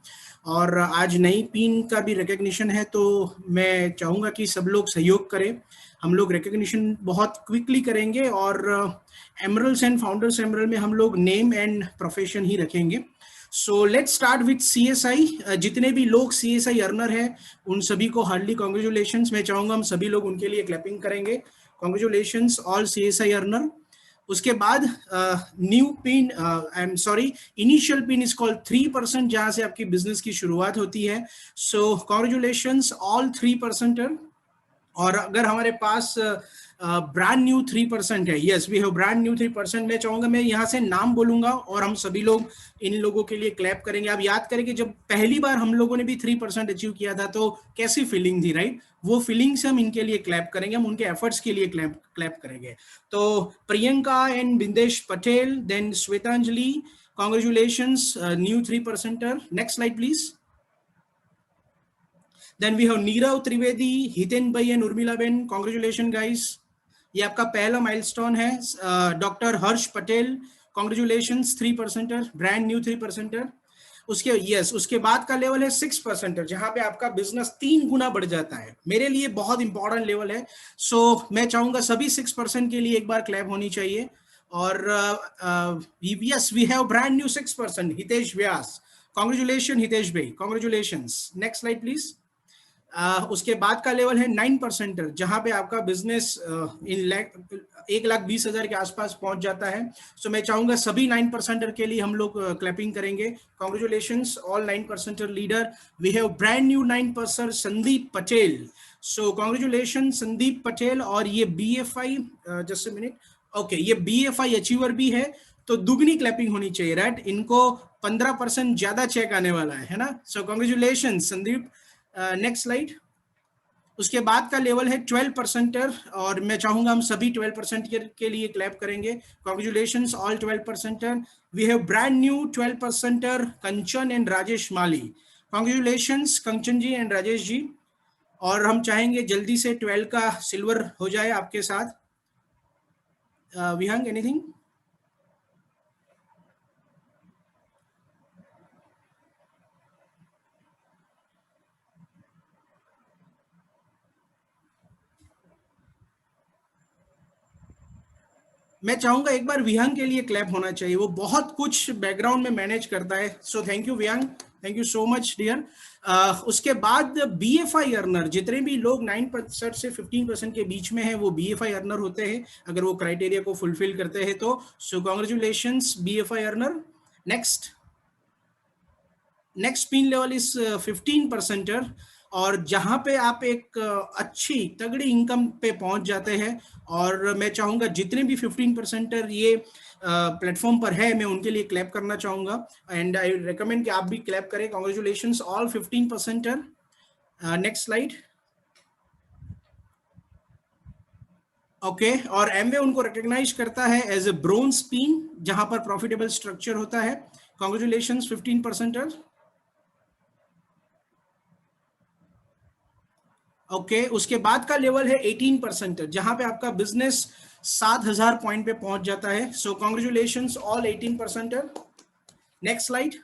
और आज नई पिन का भी रिकग्निशन है। तो मैं चाहूँगा कि सब लोग सहयोग करें। हम लोग रिकग्निशन बहुत क्विकली करेंगे और एमरल्स एंड फाउंडर्स एमरल में हम लोग नेम एंड प्रोफेशन ही रखेंगे। So let's start with CSI। जितने भी लोग CSI अर्नर हैं उन सभी को हार्डली कॉन्ग्रेचुलेशंस। मैं चाहूँगा हम सभी लोग उनके लिए क्लैपिंग करेंगे। Congratulations all CSI earner. उसके बाद new pin, I am sorry, initial pin is called 3%, जहाँ से आपकी बिजनेस की शुरुआत होती है। So congratulations all 3%। और अगर हमारे पास ब्रांड न्यू 3% है, yes we have brand new 3%, मैं चाहूँगा मैं यहाँ से नाम बोलूँगा और हम सभी लोग इन लोगों के लिए क्लैप करेंगे। आप याद करें कि जब पहली बार हम लोगों ने भी 3% अचीव किया था तो कैसी फीलिंग थी, राइट? वो फीलिंग से हम इनके लिए क्लैप करेंगे, हम उनके एफर्ट्स के लिए क्लैप करेंगे। तो Priyanka and Bindesh Patel, then Shwetanjali, congratulations new 3%er। Next slide please. Then we have Neerav Trivedi, Hiten Bhai and Urmila Ben. Congratulations guys. ये आपका पहला माइलस्टोन है। Doctor Harsh Patel, congratulations 3%er, brand new 3%er। उसके बाद का लेवल है 6%er, जहां पे आपका बिजनेस 3 गुना बढ़ जाता है। मेरे लिए बहुत इंपॉर्टेंट लेवल है। सो मैं चाहूंगा सभी 6% के लिए एक बार क्लैप होनी चाहिए। और yes we have brand new 6%, Hitesh Vyas. Congratulation Hitesh bhai, congratulations. Next slide please. उसके बाद का लेवल है 9%, जहां पे आपका बिजनेस इन 1,20,000 के आसपास पहुंच जाता है। सो मैं चाहूंगा सभी 9% के लिए हम लोग क्लैपिंग करेंगे। Congratulations all 9% leader. We have brand new 9% Sandeep Patel. So congratulation Sandeep Patel. और ये BFI, just a minute, okay, ये BFI अचीवर भी है, तो दुगनी क्लैपिंग होनी चाहिए, राइट? इनको 15% ज्यादा चेक आने वाला है ना? सो कॉन्ग्रेचुलेशन संदीप। Next slide. उसके बाद का लेवल है 12%, और मैं चाहूंगा हम सभी 12% के लिए क्लैप करेंगे। Congratulations all 12%। We have brand new 12% Kanchan and Rajesh Mali. Congratulations Kanchan ji and Rajesh ji. और हम चाहेंगे जल्दी से 12 का सिल्वर हो जाए आपके साथ। विहंग, एनीथिंग? मैं चाहूंगा एक बार विहंग के लिए क्लैप होना चाहिए, वो बहुत कुछ बैकग्राउंड में मैनेज करता है। So thank you Vihang, thank you so much dear. उसके बाद BFI अर्नर, जितने भी लोग 9% से 15% के बीच में है वो BFI अर्नर होते हैं, अगर वो क्राइटेरिया को फुलफिल करते हैं तो। सो congratulations BFI earner. Next pin level is 15%, और जहां पे आप एक अच्छी तगड़ी इनकम पे पहुंच जाते हैं। और मैं चाहूंगा जितने भी 15% ये प्लेटफॉर्म पर है, मैं उनके लिए क्लैप करना चाहूंगा, एंड आई रिकमेंड कि आप भी क्लैप करें। Congratulations all 15%। Next slide. Okay, और एमवे उनको रिकॉग्नाइज करता है एज ए ब्रोंज पिन, जहां पर प्रॉफिटेबल स्ट्रक्चर होता है। कॉन्ग्रेचुलेशंस 15%। ओके, उसके बाद का लेवल है 18%, जहां पे आपका बिजनेस 7,000 पॉइंट पे पहुंच जाता है। So congratulations all 18%। Next slide.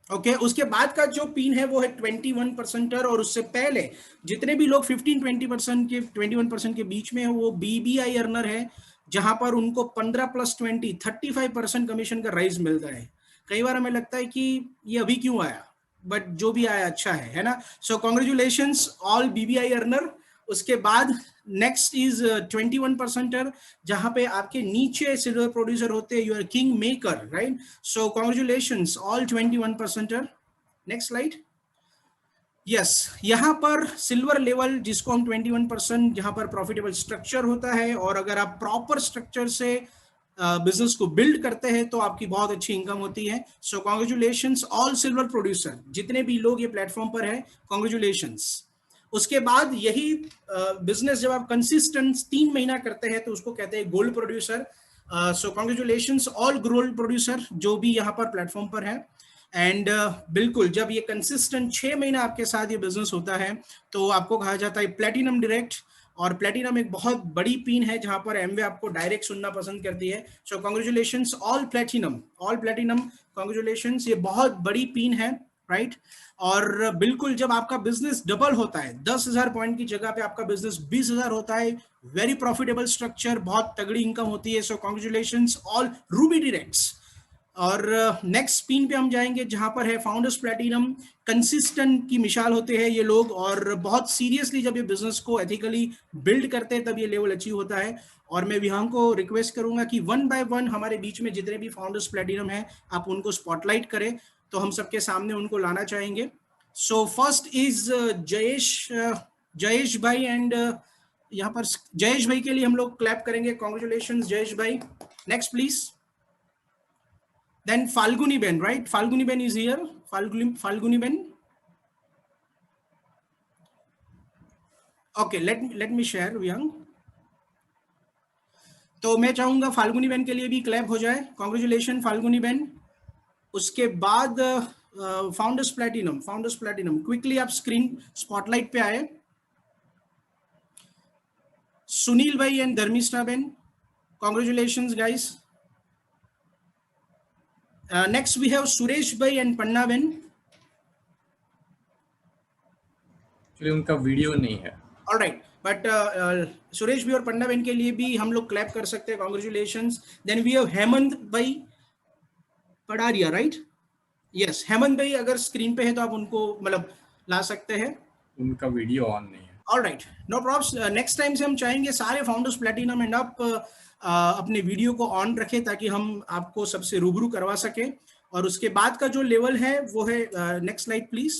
Okay, उसके बाद का जो पिन है वो है 21%, और उससे पहले जितने भी लोग 15-20% के 21% के बीच में है वो BBI अर्नर है, जहां पर उनको 15+20 35% कमीशन का राइज मिलता है। कई बार हमें लगता है कि ये अभी क्यों आया, बट जो भी आया अच्छा है ना? सो कॉन्ग्रेचुलेशंस ऑल BBI अर्नर। उसके बाद नेक्स्ट इज 21%, जहां पे आपके नीचे सिल्वर प्रोड्यूसर होते हैं, you are king maker, right? So congratulations all 21%। Next slide. Yes, यहाँ पर सिल्वर लेवल जिसको हम 21%, जहां पर प्रॉफिटेबल स्ट्रक्चर होता है, और अगर आप प्रॉपर स्ट्रक्चर से बिजनेस को बिल्ड करते हैं तो आपकी बहुत अच्छी इनकम होती है। So congratulations all silver producer, जितने भी लोग ये प्लेटफॉर्म पर है, कॉन्ग्रेचुलेशंस। उसके बाद यही बिजनेस जब आप कंसिस्टेंट 3 महीना करते हैं तो उसको कहते हैं गोल्ड प्रोड्यूसर। सो कॉन्ग्रेचुलेशंस ऑल गोल्ड प्रोड्यूसर जो भी यहाँ पर प्लेटफॉर्म पर है। एंड बिल्कुल जब ये कंसिस्टेंट 6 महीना आपके साथ ये बिजनेस होता है तो आपको कहा जाता है प्लेटिनम डायरेक्ट। और प्लेटिनम एक बहुत बड़ी पिन है जहां पर एमवे आपको डायरेक्ट सुनना पसंद करती है। So congratulations all platinum, congratulations, ये बहुत बड़ी पिन है, राइट? और बिल्कुल जब आपका बिजनेस डबल होता है, 10,000 पॉइंट की जगह पे आपका बिजनेस 20,000 होता है, वेरी प्रॉफिटेबल स्ट्रक्चर, बहुत तगड़ी इनकम होती है। So congratulations all Ruby directs. और नेक्स्ट पिन पे हम जाएंगे जहां पर है फाउंडर्स प्लैटिनम। कंसिस्टेंट की मिसाल होते हैं ये लोग, और बहुत सीरियसली जब ये बिजनेस को एथिकली बिल्ड करते हैं तब ये लेवल अचीव होता है। और मैं विहांग को रिक्वेस्ट करूंगा कि 1 बाय 1 हमारे बीच में जितने भी फाउंडर्स प्लैटिनम है आप उनको स्पॉटलाइट करें, तो हम सबके सामने उनको लाना चाहेंगे। सो फर्स्ट इज जयेश भाई, एंड यहाँ पर जयेश भाई के लिए हम लोग क्लैप करेंगे। कॉन्ग्रेचुलेशंस जयेश भाई। Next please. Then Falguni Ben, right? Falguni Ben is here. Falguni Ben. Okay, let me share, Vyang. तो मैं चाहूंगा फाल्गुनी बेन के लिए भी क्लैप हो जाए। कॉन्ग्रेचुलेशन फाल्गुनी बेन। उसके बाद फाउंडर्स प्लैटिनम क्विकली आप स्क्रीन स्पॉटलाइट पे आए। Sunil bhai and Dharmishtha ben, congratulations guys. Next we have Suresh bhai and Panna ben. उनका वीडियो नहीं है। ऑलराइट, बट सुरेश भी और पन्ना बहन के लिए भी हम लोग क्लैप कर सकते हैं, congratulations. Then we have Hemant bhai Padharia, right? Yes, Hemant भाई अगर स्क्रीन पे है तो आप उनको मतलब ला सकते हैं। उनका वीडियो ऑन नहीं है। Alright, no probs. Next time से हम चाहेंगे सारे फाउंडर्स प्लैटिनम एंड अप अपने वीडियो को ऑन रखें ताकि हम आपको सबसे रूबरू करवा सके। और उसके बाद का जो लेवल है वो है, next slide please.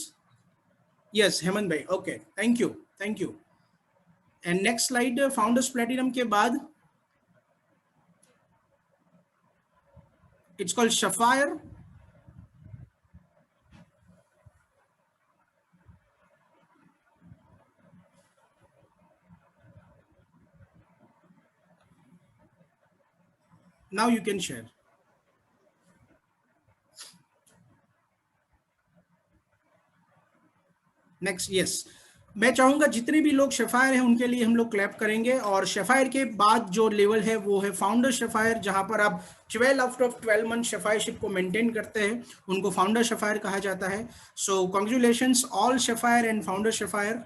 Yes Hemant भाई, okay, thank you, thank you. And next slide, founders platinum के बाद it's called sapphire. Now you can share. Next, yes, मैं चाहूंगा जितने भी लोग शेफायर हैं उनके लिए हम लोग क्लैप करेंगे। और शेफायर के बाद जो लेवल है वो है फाउंडर शेफायर, जहां पर आप 12 आउट ऑफ 12 मंथ शेफायरशिप को मेंटेन करते हैं, उनको फाउंडर शेफायर कहा जाता है। So congratulations all sapphire and founder sapphire.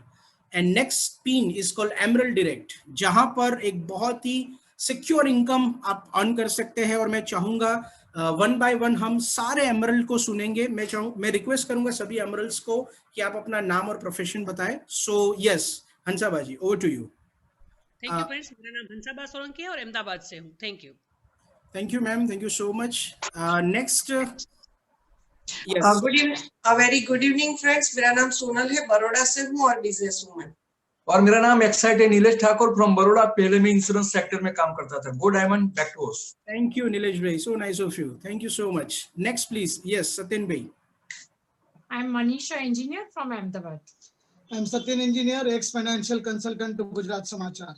And next pin is called emerald direct, जहां पर एक बहुत ही सिक्योर इनकम आप अर्न कर सकते हैं। और मैं चाहूंगा वन बाय वन हम सारे एमरल्ड को सुनेंगे। मैं रिक्वेस्ट करूंगा सभी एमरल्ड्स को कि आप अपना नाम और प्रोफेशन बताएं। सो यस, हंसा बाजी, over to you. Thank you friends, मेरा नाम हंसाबा सोलंकी है और अहमदाबाद से हूँ। Thank you. Thank you ma'am, thank you so much. Next, very good evening friends, मेरा नाम सोनल है, बड़ौदा से हूँ और बिजनेस वूमन। और मेरा नाम एक्साइट है, नीलेश ठाकुर फ्रॉम बड़ौदा। पहले मैं इंश्योरेंस सेक्टर में काम करता था। Go diamond, back to host. Thank you Nilesh भाई, so nice of you, thank you so much. Next please, yes Satyan भाई। I am Manisha, engineer from Ahmedabad. I am Satyan, engineer, ex financial consultant to Gujarat Samachar.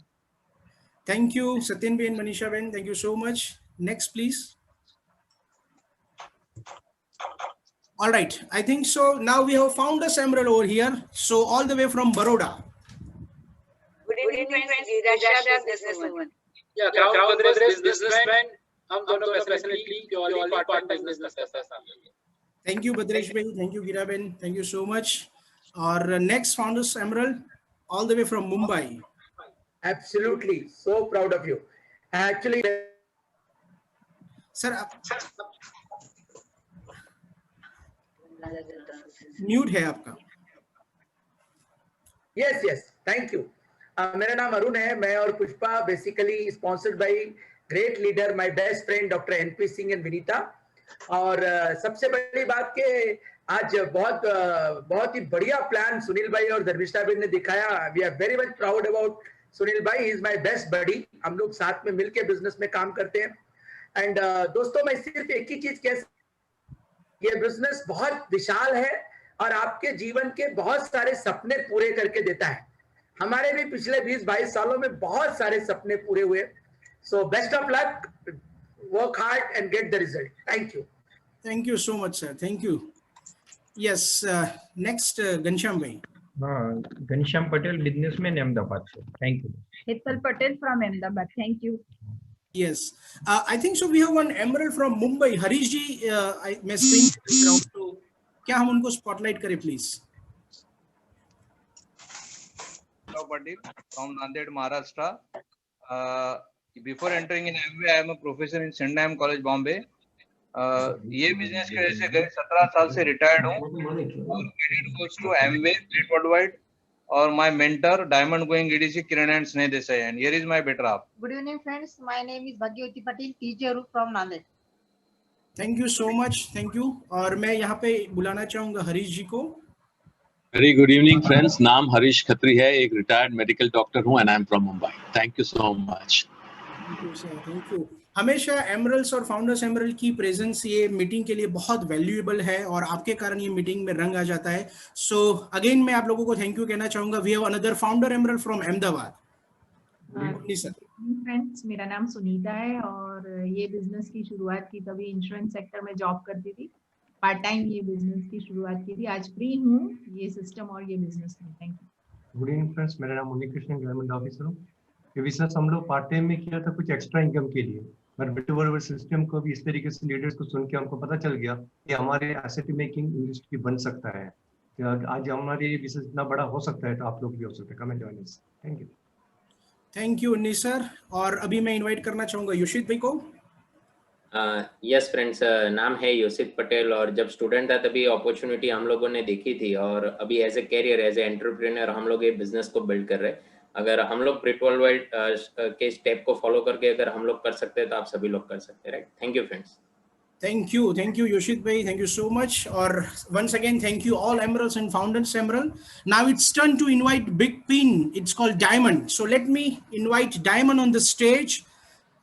Thank you Satyan भाई and Manisha बहन, thank you so much. Next please. All right, I think so. Now we have Founders Emerald over here. So all the way from Baroda. Good evening, friends. Raja, businesswoman. Yeah, Crown Brothers businessman. हम दोनों passionately purely part time business करते हैं। Thank you Badresh bhai, thank you Gira ben, thank you so much. Our next Founders Emerald, all the way from Mumbai. Absolutely, so proud of you. Actually, sir, mute है आपका। Yes, thank you. मेरा नाम अरुण है, मैं और Pushpa basically sponsored by great leader my best friend doctor NP Singh and Vinita. और सबसे बड़ी बात के आज बहुत ही बढ़िया प्लान सुनील भाई और धर्मिष्ठा भाई ने दिखाया। We are very much proud about Sunil भाई, he is my best buddy. हम लोग साथ में मिलकर बिजनेस में काम करते हैं। एंड दोस्तों, मैं सिर्फ एक ही चीज कह, ये बिजनेस बहुत विशाल है और आपके जीवन के बहुत सारे सपने पूरे करके देता है। हमारे भी पिछले 20-22 सालों में बहुत सारे सपने पूरे हुए। So best of luck, work hard and get the result. Thank you so much sir, thank you. Yes, next Ghanshyam भाई। हाँ, घनश्याम पटेल, बिजनेसमैन अहमदाबाद से। Thank you. Hetal Patel from Ahmedabad. Thank you. Yes, I think so. We have one emerald from Mumbai. Harish ji, मैं screen देख रहा हूँ, तो क्या हम उनको स्पॉटलाइट करें please? Patil from Nanded, Maharashtra. Before entering in MBA, I am a professor in St. Nicholas College, Bombay. ये बिजनेस की वजह से गए 17 साल से रिटायर्ड हूँ और credit goes to Amway great worldwide और my mentor diamond going EDC Kiran and Sneh Desai, and here is my better half. Good evening friends, my name is Bhagyavati Patil, teacher from Nanded. Thank you so much, thank you. और मैं यहाँ पे बुलाना चाहूँगा हरीश जी को। Very good evening friends, नाम हरीश खत्री है, एक रिटायर्ड मेडिकल डॉक्टर हूँ and I am from Mumbai. Thank you so much. Thank you sir, thank you. हमेशा एमरल्ड्स और फाउंडर्स एमरल्ड की प्रेजेंस ये मीटिंग के लिए बहुत वैल्यूएबल है और आपके कारण ये मीटिंग में रंग आ जाता है। सो अगेन मैं आप लोगों को थैंक यू कहना चाहूंगा। We have another founder emerald from Ahmedabad. Friends, मेरा नाम सुनीता है और ये बिजनेस की शुरुआत की तभी इंश्योरेंस सेक्टर में जॉब करती थी, पार्ट टाइम ये बिजनेस की शुरुआत की थी। आज फ्री हूँ ये सिस्टम और ये बिजनेस में। Thank you. Good evening friends, मेरा नाम मुनि कृष्ण, गवर्नमेंट ऑफिसर हूँ। ये बिजनेस हम लोग पार्ट टाइम में किया था कुछ एक्स्ट्रा इनकम के लिए, पर बिटवर्ड सिस्टम को भी इस तरीके से लीडर्स को सुन के हमको पता चल गया कि हमारे एसेट मेकिंग इंडस्ट्री बन सकता है। आज हमारे ये बिजनेस इतना बड़ा हो सकता है, तो आप लोग भी हो सकते हैं। Comment on this. Thank you. Thank you उन्नीस सर। और अभी मैं इनवाइट करना चाहूंगा योशित भाई को। यस फ्रेंड्स, नाम है योशित पटेल और जब स्टूडेंट था तभी अपॉर्चुनिटी हम लोगों ने देखी थी और अभी as a career as a entrepreneur हम लोग ये बिजनेस को बिल्ड कर रहे हैं। अगर हम लोग ब्रिट वर्ल्डवाइड के स्टेप को फॉलो करके अगर हम लोग कर सकते हैं तो आप सभी लोग कर सकते हैं, right? Thank you friends. Thank you Yoshit bhai, thank you so much. Or once again thank you all Emeralds and founders Emerald. Now it's turn to invite big pin, it's called Diamond. So let me invite Diamond on the stage.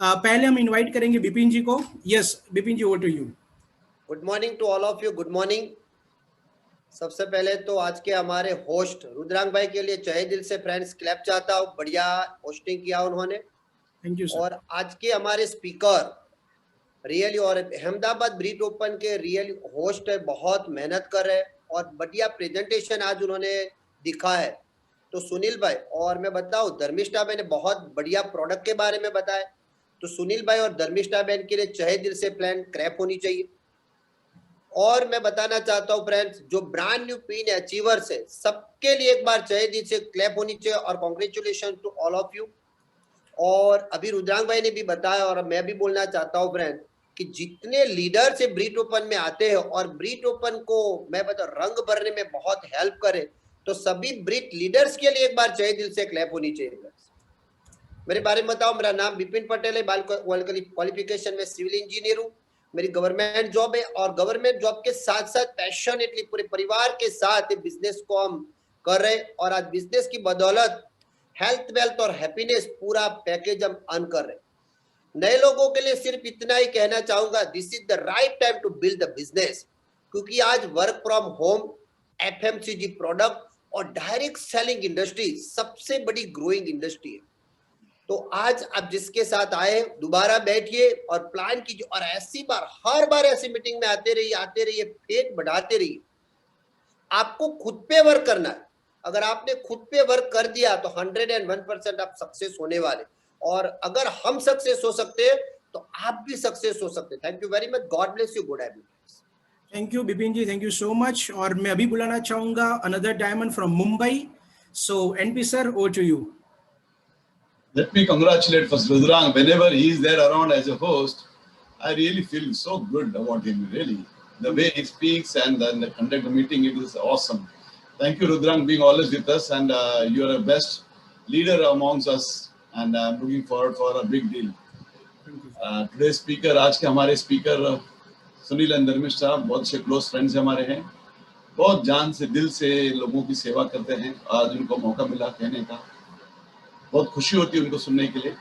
पहले हम invite करेंगे बिपिन जी को। Yes Bipin ji, over to you. Good morning to all of you. Good morning. सबसे पहले तो आज के हमारे होस्ट रुद्रांग भाई के लिए तहे दिल से फ्रेंड्स क्लैप चाहता हूँ, बढ़िया होस्टिंग किया उन्होंने। Thank you. और आज के हमारे स्पीकर रियली और अहमदाबाद ब्रीट ओपन के रियल होस्ट है, बहुत मेहनत कर रहे हैं और बढ़िया प्रेजेंटेशन आज उन्होंने दिखा है। तो सुनील भाई और मैं बताऊं धर्मिष्ठा भाई ने बहुत बढ़िया प्रोडक्ट के बारे में बताया। तो सुनील भाई और धर्मिष्ठा बहन के लिए तहे दिल से प्लान क्रैप होनी चाहिए। और मैं बताना चाहता हूँ फ्रेंड्स, जो ब्रांड न्यू पिन अचीवर्स है सबके लिए एक बार तहे दिल से क्लैप होनी चाहिए और congratulation to all of you. और अभी रुद्रांग भाई ने भी बताया और मैं भी बोलना चाहता हूँ फ्रेंड कि जितने लीडर से ब्रीट ओपन में आते हैं और ब्रीट ओपन को मैं बता रंग भरने में बहुत हेल्प करे, तो सभी ब्रीट लीडर्स के लिए एक बार तहे दिल से क्लैप होनी चाहिए। मेरे बारे में बताओ, मेरा नाम बिपिन पटेल है, क्वालिफिकेशन में सिविल इंजीनियर हूँ। मेरी गवर्नमेंट जॉब है और गवर्नमेंट जॉब के साथ साथ पैशनेटली पूरे परिवार के साथ बिजनेस को हम कर रहे हैं और आज बिजनेस की बदौलत हेल्थ वेल्थ और हैप्पीनेस पूरा पैकेज हम अर्न कर रहे हैं। नए लोगों के लिए सिर्फ इतना ही कहना चाहूंगा, this is the right time to build the business, क्योंकि आज work from home, FMCG product और डायरेक्ट सेलिंग इंडस्ट्री सबसे बड़ी ग्रोइंग इंडस्ट्री है। तो आज आप जिसके साथ आए दोबारा बैठिए और प्लान कीजिए और ऐसी बार हर बार ऐसी मीटिंग में आते रहिए, फेट बढ़ाते रहिए। आपको खुद पे वर्क करना है। अगर आपने खुद पे वर्क कर दिया तो 101% आप सक्सेस होने वाले, और अगर हम सक्सेस हो सकते हैं तो आप भी सक्सेस हो सकते हैं। Thank you very much, God bless you, good evening. Thank you Bipin ji, thank you so much. और मैं अभी बुलाना चाहूंगा another diamond from Mumbai. So NP sir, over to you. Let me congratulate first Rudrang. Whenever he is there around as a host, I really feel so good about him. Really, the way he speaks and then the conduct the meeting, it is awesome. Thank you, Rudrang, being always with us, and you are a best leader amongst us, and I'm looking forward for a big deal. Today's speaker, आज के हमारे speaker Sunil and धर्मिष्ठ साहब बहुत अच्छे close friends हमारे हैं, बहुत जान से दिल से लोगों की सेवा करते हैं। आज उनको मौका मिला कहने का, बहुत खुशी होती है उनको सुनने के लिए।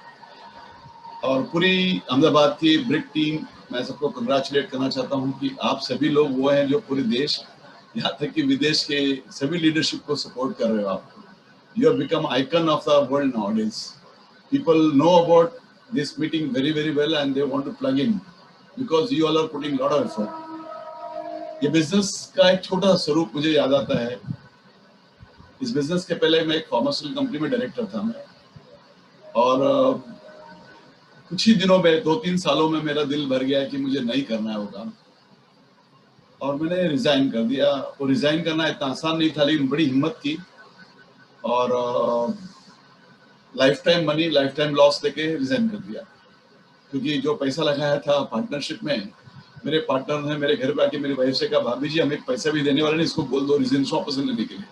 और पूरी अहमदाबाद की ब्रिट टीम, मैं सबको कंग्रेचुलेट करना चाहता हूं कि आप सभी लोग वो हैं जो पूरे देश, यहाँ तक कि विदेश के सभी लीडरशिप को सपोर्ट कर रहे हो। आप you have become icon of the world nowadays. People know about this meeting very very well and they want to plug in because you all are putting lot of effort. ये business का एक छोटा स्वरूप मुझे याद आता है। इस बिजनेस के पहले मैं एक फार्मास्यूटिकल कंपनी में डायरेक्टर था मैं, और कुछ ही दिनों में 2-3 सालों में मेरा दिल भर गया कि मुझे नहीं करना है वो काम, और मैंने रिजाइन कर दिया। और रिजाइन करना इतना आसान नहीं था, लेकिन बड़ी हिम्मत की और life time money life time loss लेके रिजाइन कर दिया। क्योंकि जो पैसा लगाया था पार्टनरशिप में, मेरे पार्टनर ने मेरे घर पे आके मेरी वाइफ से कहा, भाभी जी हम एक पैसा भी देने वाले नहीं, इसको बोल दो रिजाइन वापस लेने के लिए।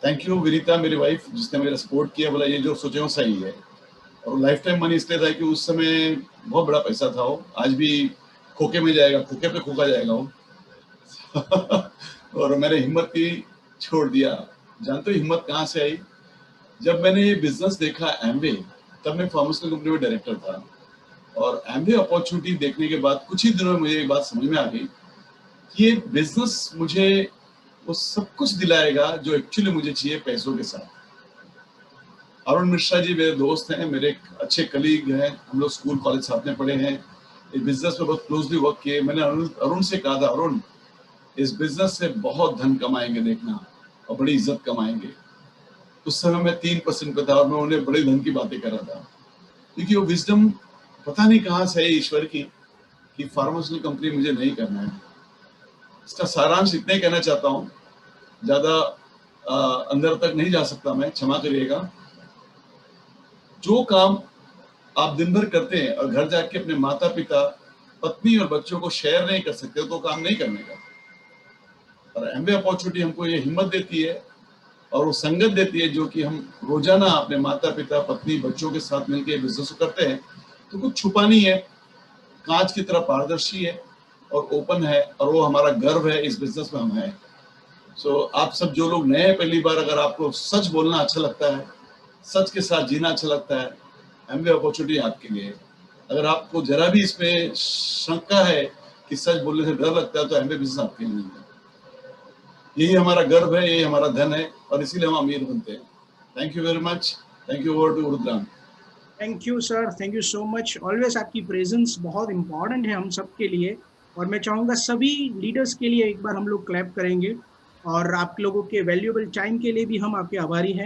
थैंक यू विनीता मेरी वाइफ, जिसने मेरा सपोर्ट किया, बोला ये जो सोचे हो सही है। और लाइफ टाइम मनी इसलिए था कि उस समय बहुत बड़ा पैसा था वो, आज भी खोके में जाएगा, खोके पे खोका जाएगा वो। और मैंने हिम्मत की, छोड़ दिया। जानते हो हिम्मत कहाँ से आई? जब मैंने ये बिजनेस देखा एमवे, तब मैं फार्मास्यूटिकल कंपनी में डायरेक्टर था, और एमवे अपॉर्चुनिटी देखने के बाद कुछ ही दिनों में मुझे एक बात समझ में आ गई कि ये बिजनेस मुझे वो सब कुछ दिलाएगा जो एक्चुअली मुझे चाहिए पैसों के साथ। अरुण मिश्रा जी मेरे दोस्त हैं, मेरे अच्छे कलीग हैं, हम लोग स्कूल कॉलेज साथ में पढ़े हैं, इस बिजनेस में बहुत क्लोजली वर्क किए। मैंने अरुण से कहा था, अरुण इस बिजनेस से बहुत धन कमाएंगे देखना, और बड़ी इज्जत कमाएंगे। उस समय मैं 3% पे था और मैं उन्हें बड़े धन की बातें कर रहा था, क्योंकि वो विजडम पता नहीं कहाँ से है ईश्वर की कि फार्मास्यूटिकल कंपनी मुझे नहीं करना है। इसका सारांश इतना ही कहना चाहता हूँ, ज्यादा अंदर तक नहीं जा सकता मैं, क्षमा करिएगा। जो काम आप दिन भर करते हैं और घर जाके अपने माता पिता, पत्नी और बच्चों को शेयर नहीं कर सकते तो काम नहीं करने का। और एमबीए अपॉर्चुनिटी हमको ये हिम्मत देती है और वो संगत देती है, जो कि हम रोजाना अपने माता पिता, पत्नी, बच्चों के साथ मिलकर बिजनेस करते हैं। तो कुछ छुपा नहीं है, कांच की तरह पारदर्शी है और ओपन है, और वो हमारा गर्व है, इस बिजनेस में हम हैं। सो आप सब जो लोग नए हैं पहली बार, अगर आपको सच बोलना अच्छा लगता है, सच के साथ जीना अच्छा लगता है, एमबीए अपॉर्चुनिटी आपके लिए है। अगर आपको जरा भी इसमें शंका है कि सच बोलने से डर लगता है, तो एमबीए बिजनेस आपके लिए है। यही हमारा गर्व है, यही हमारा धन है, और इसीलिए हम अमीर बनते हैं। Thank you very much. Thank you. Over to Rudrang. Thank you sir, thank you so much. Always आपकी प्रेजेंस बहुत इंपॉर्टेंट है हम सब के लिए, और मैं चाहूँगा सभी लीडर्स के लिए एक बार हम लोग क्लैप करेंगे, और आप लोगों के वैल्यूएबल टाइम के लिए भी हम आपके आभारी हैं।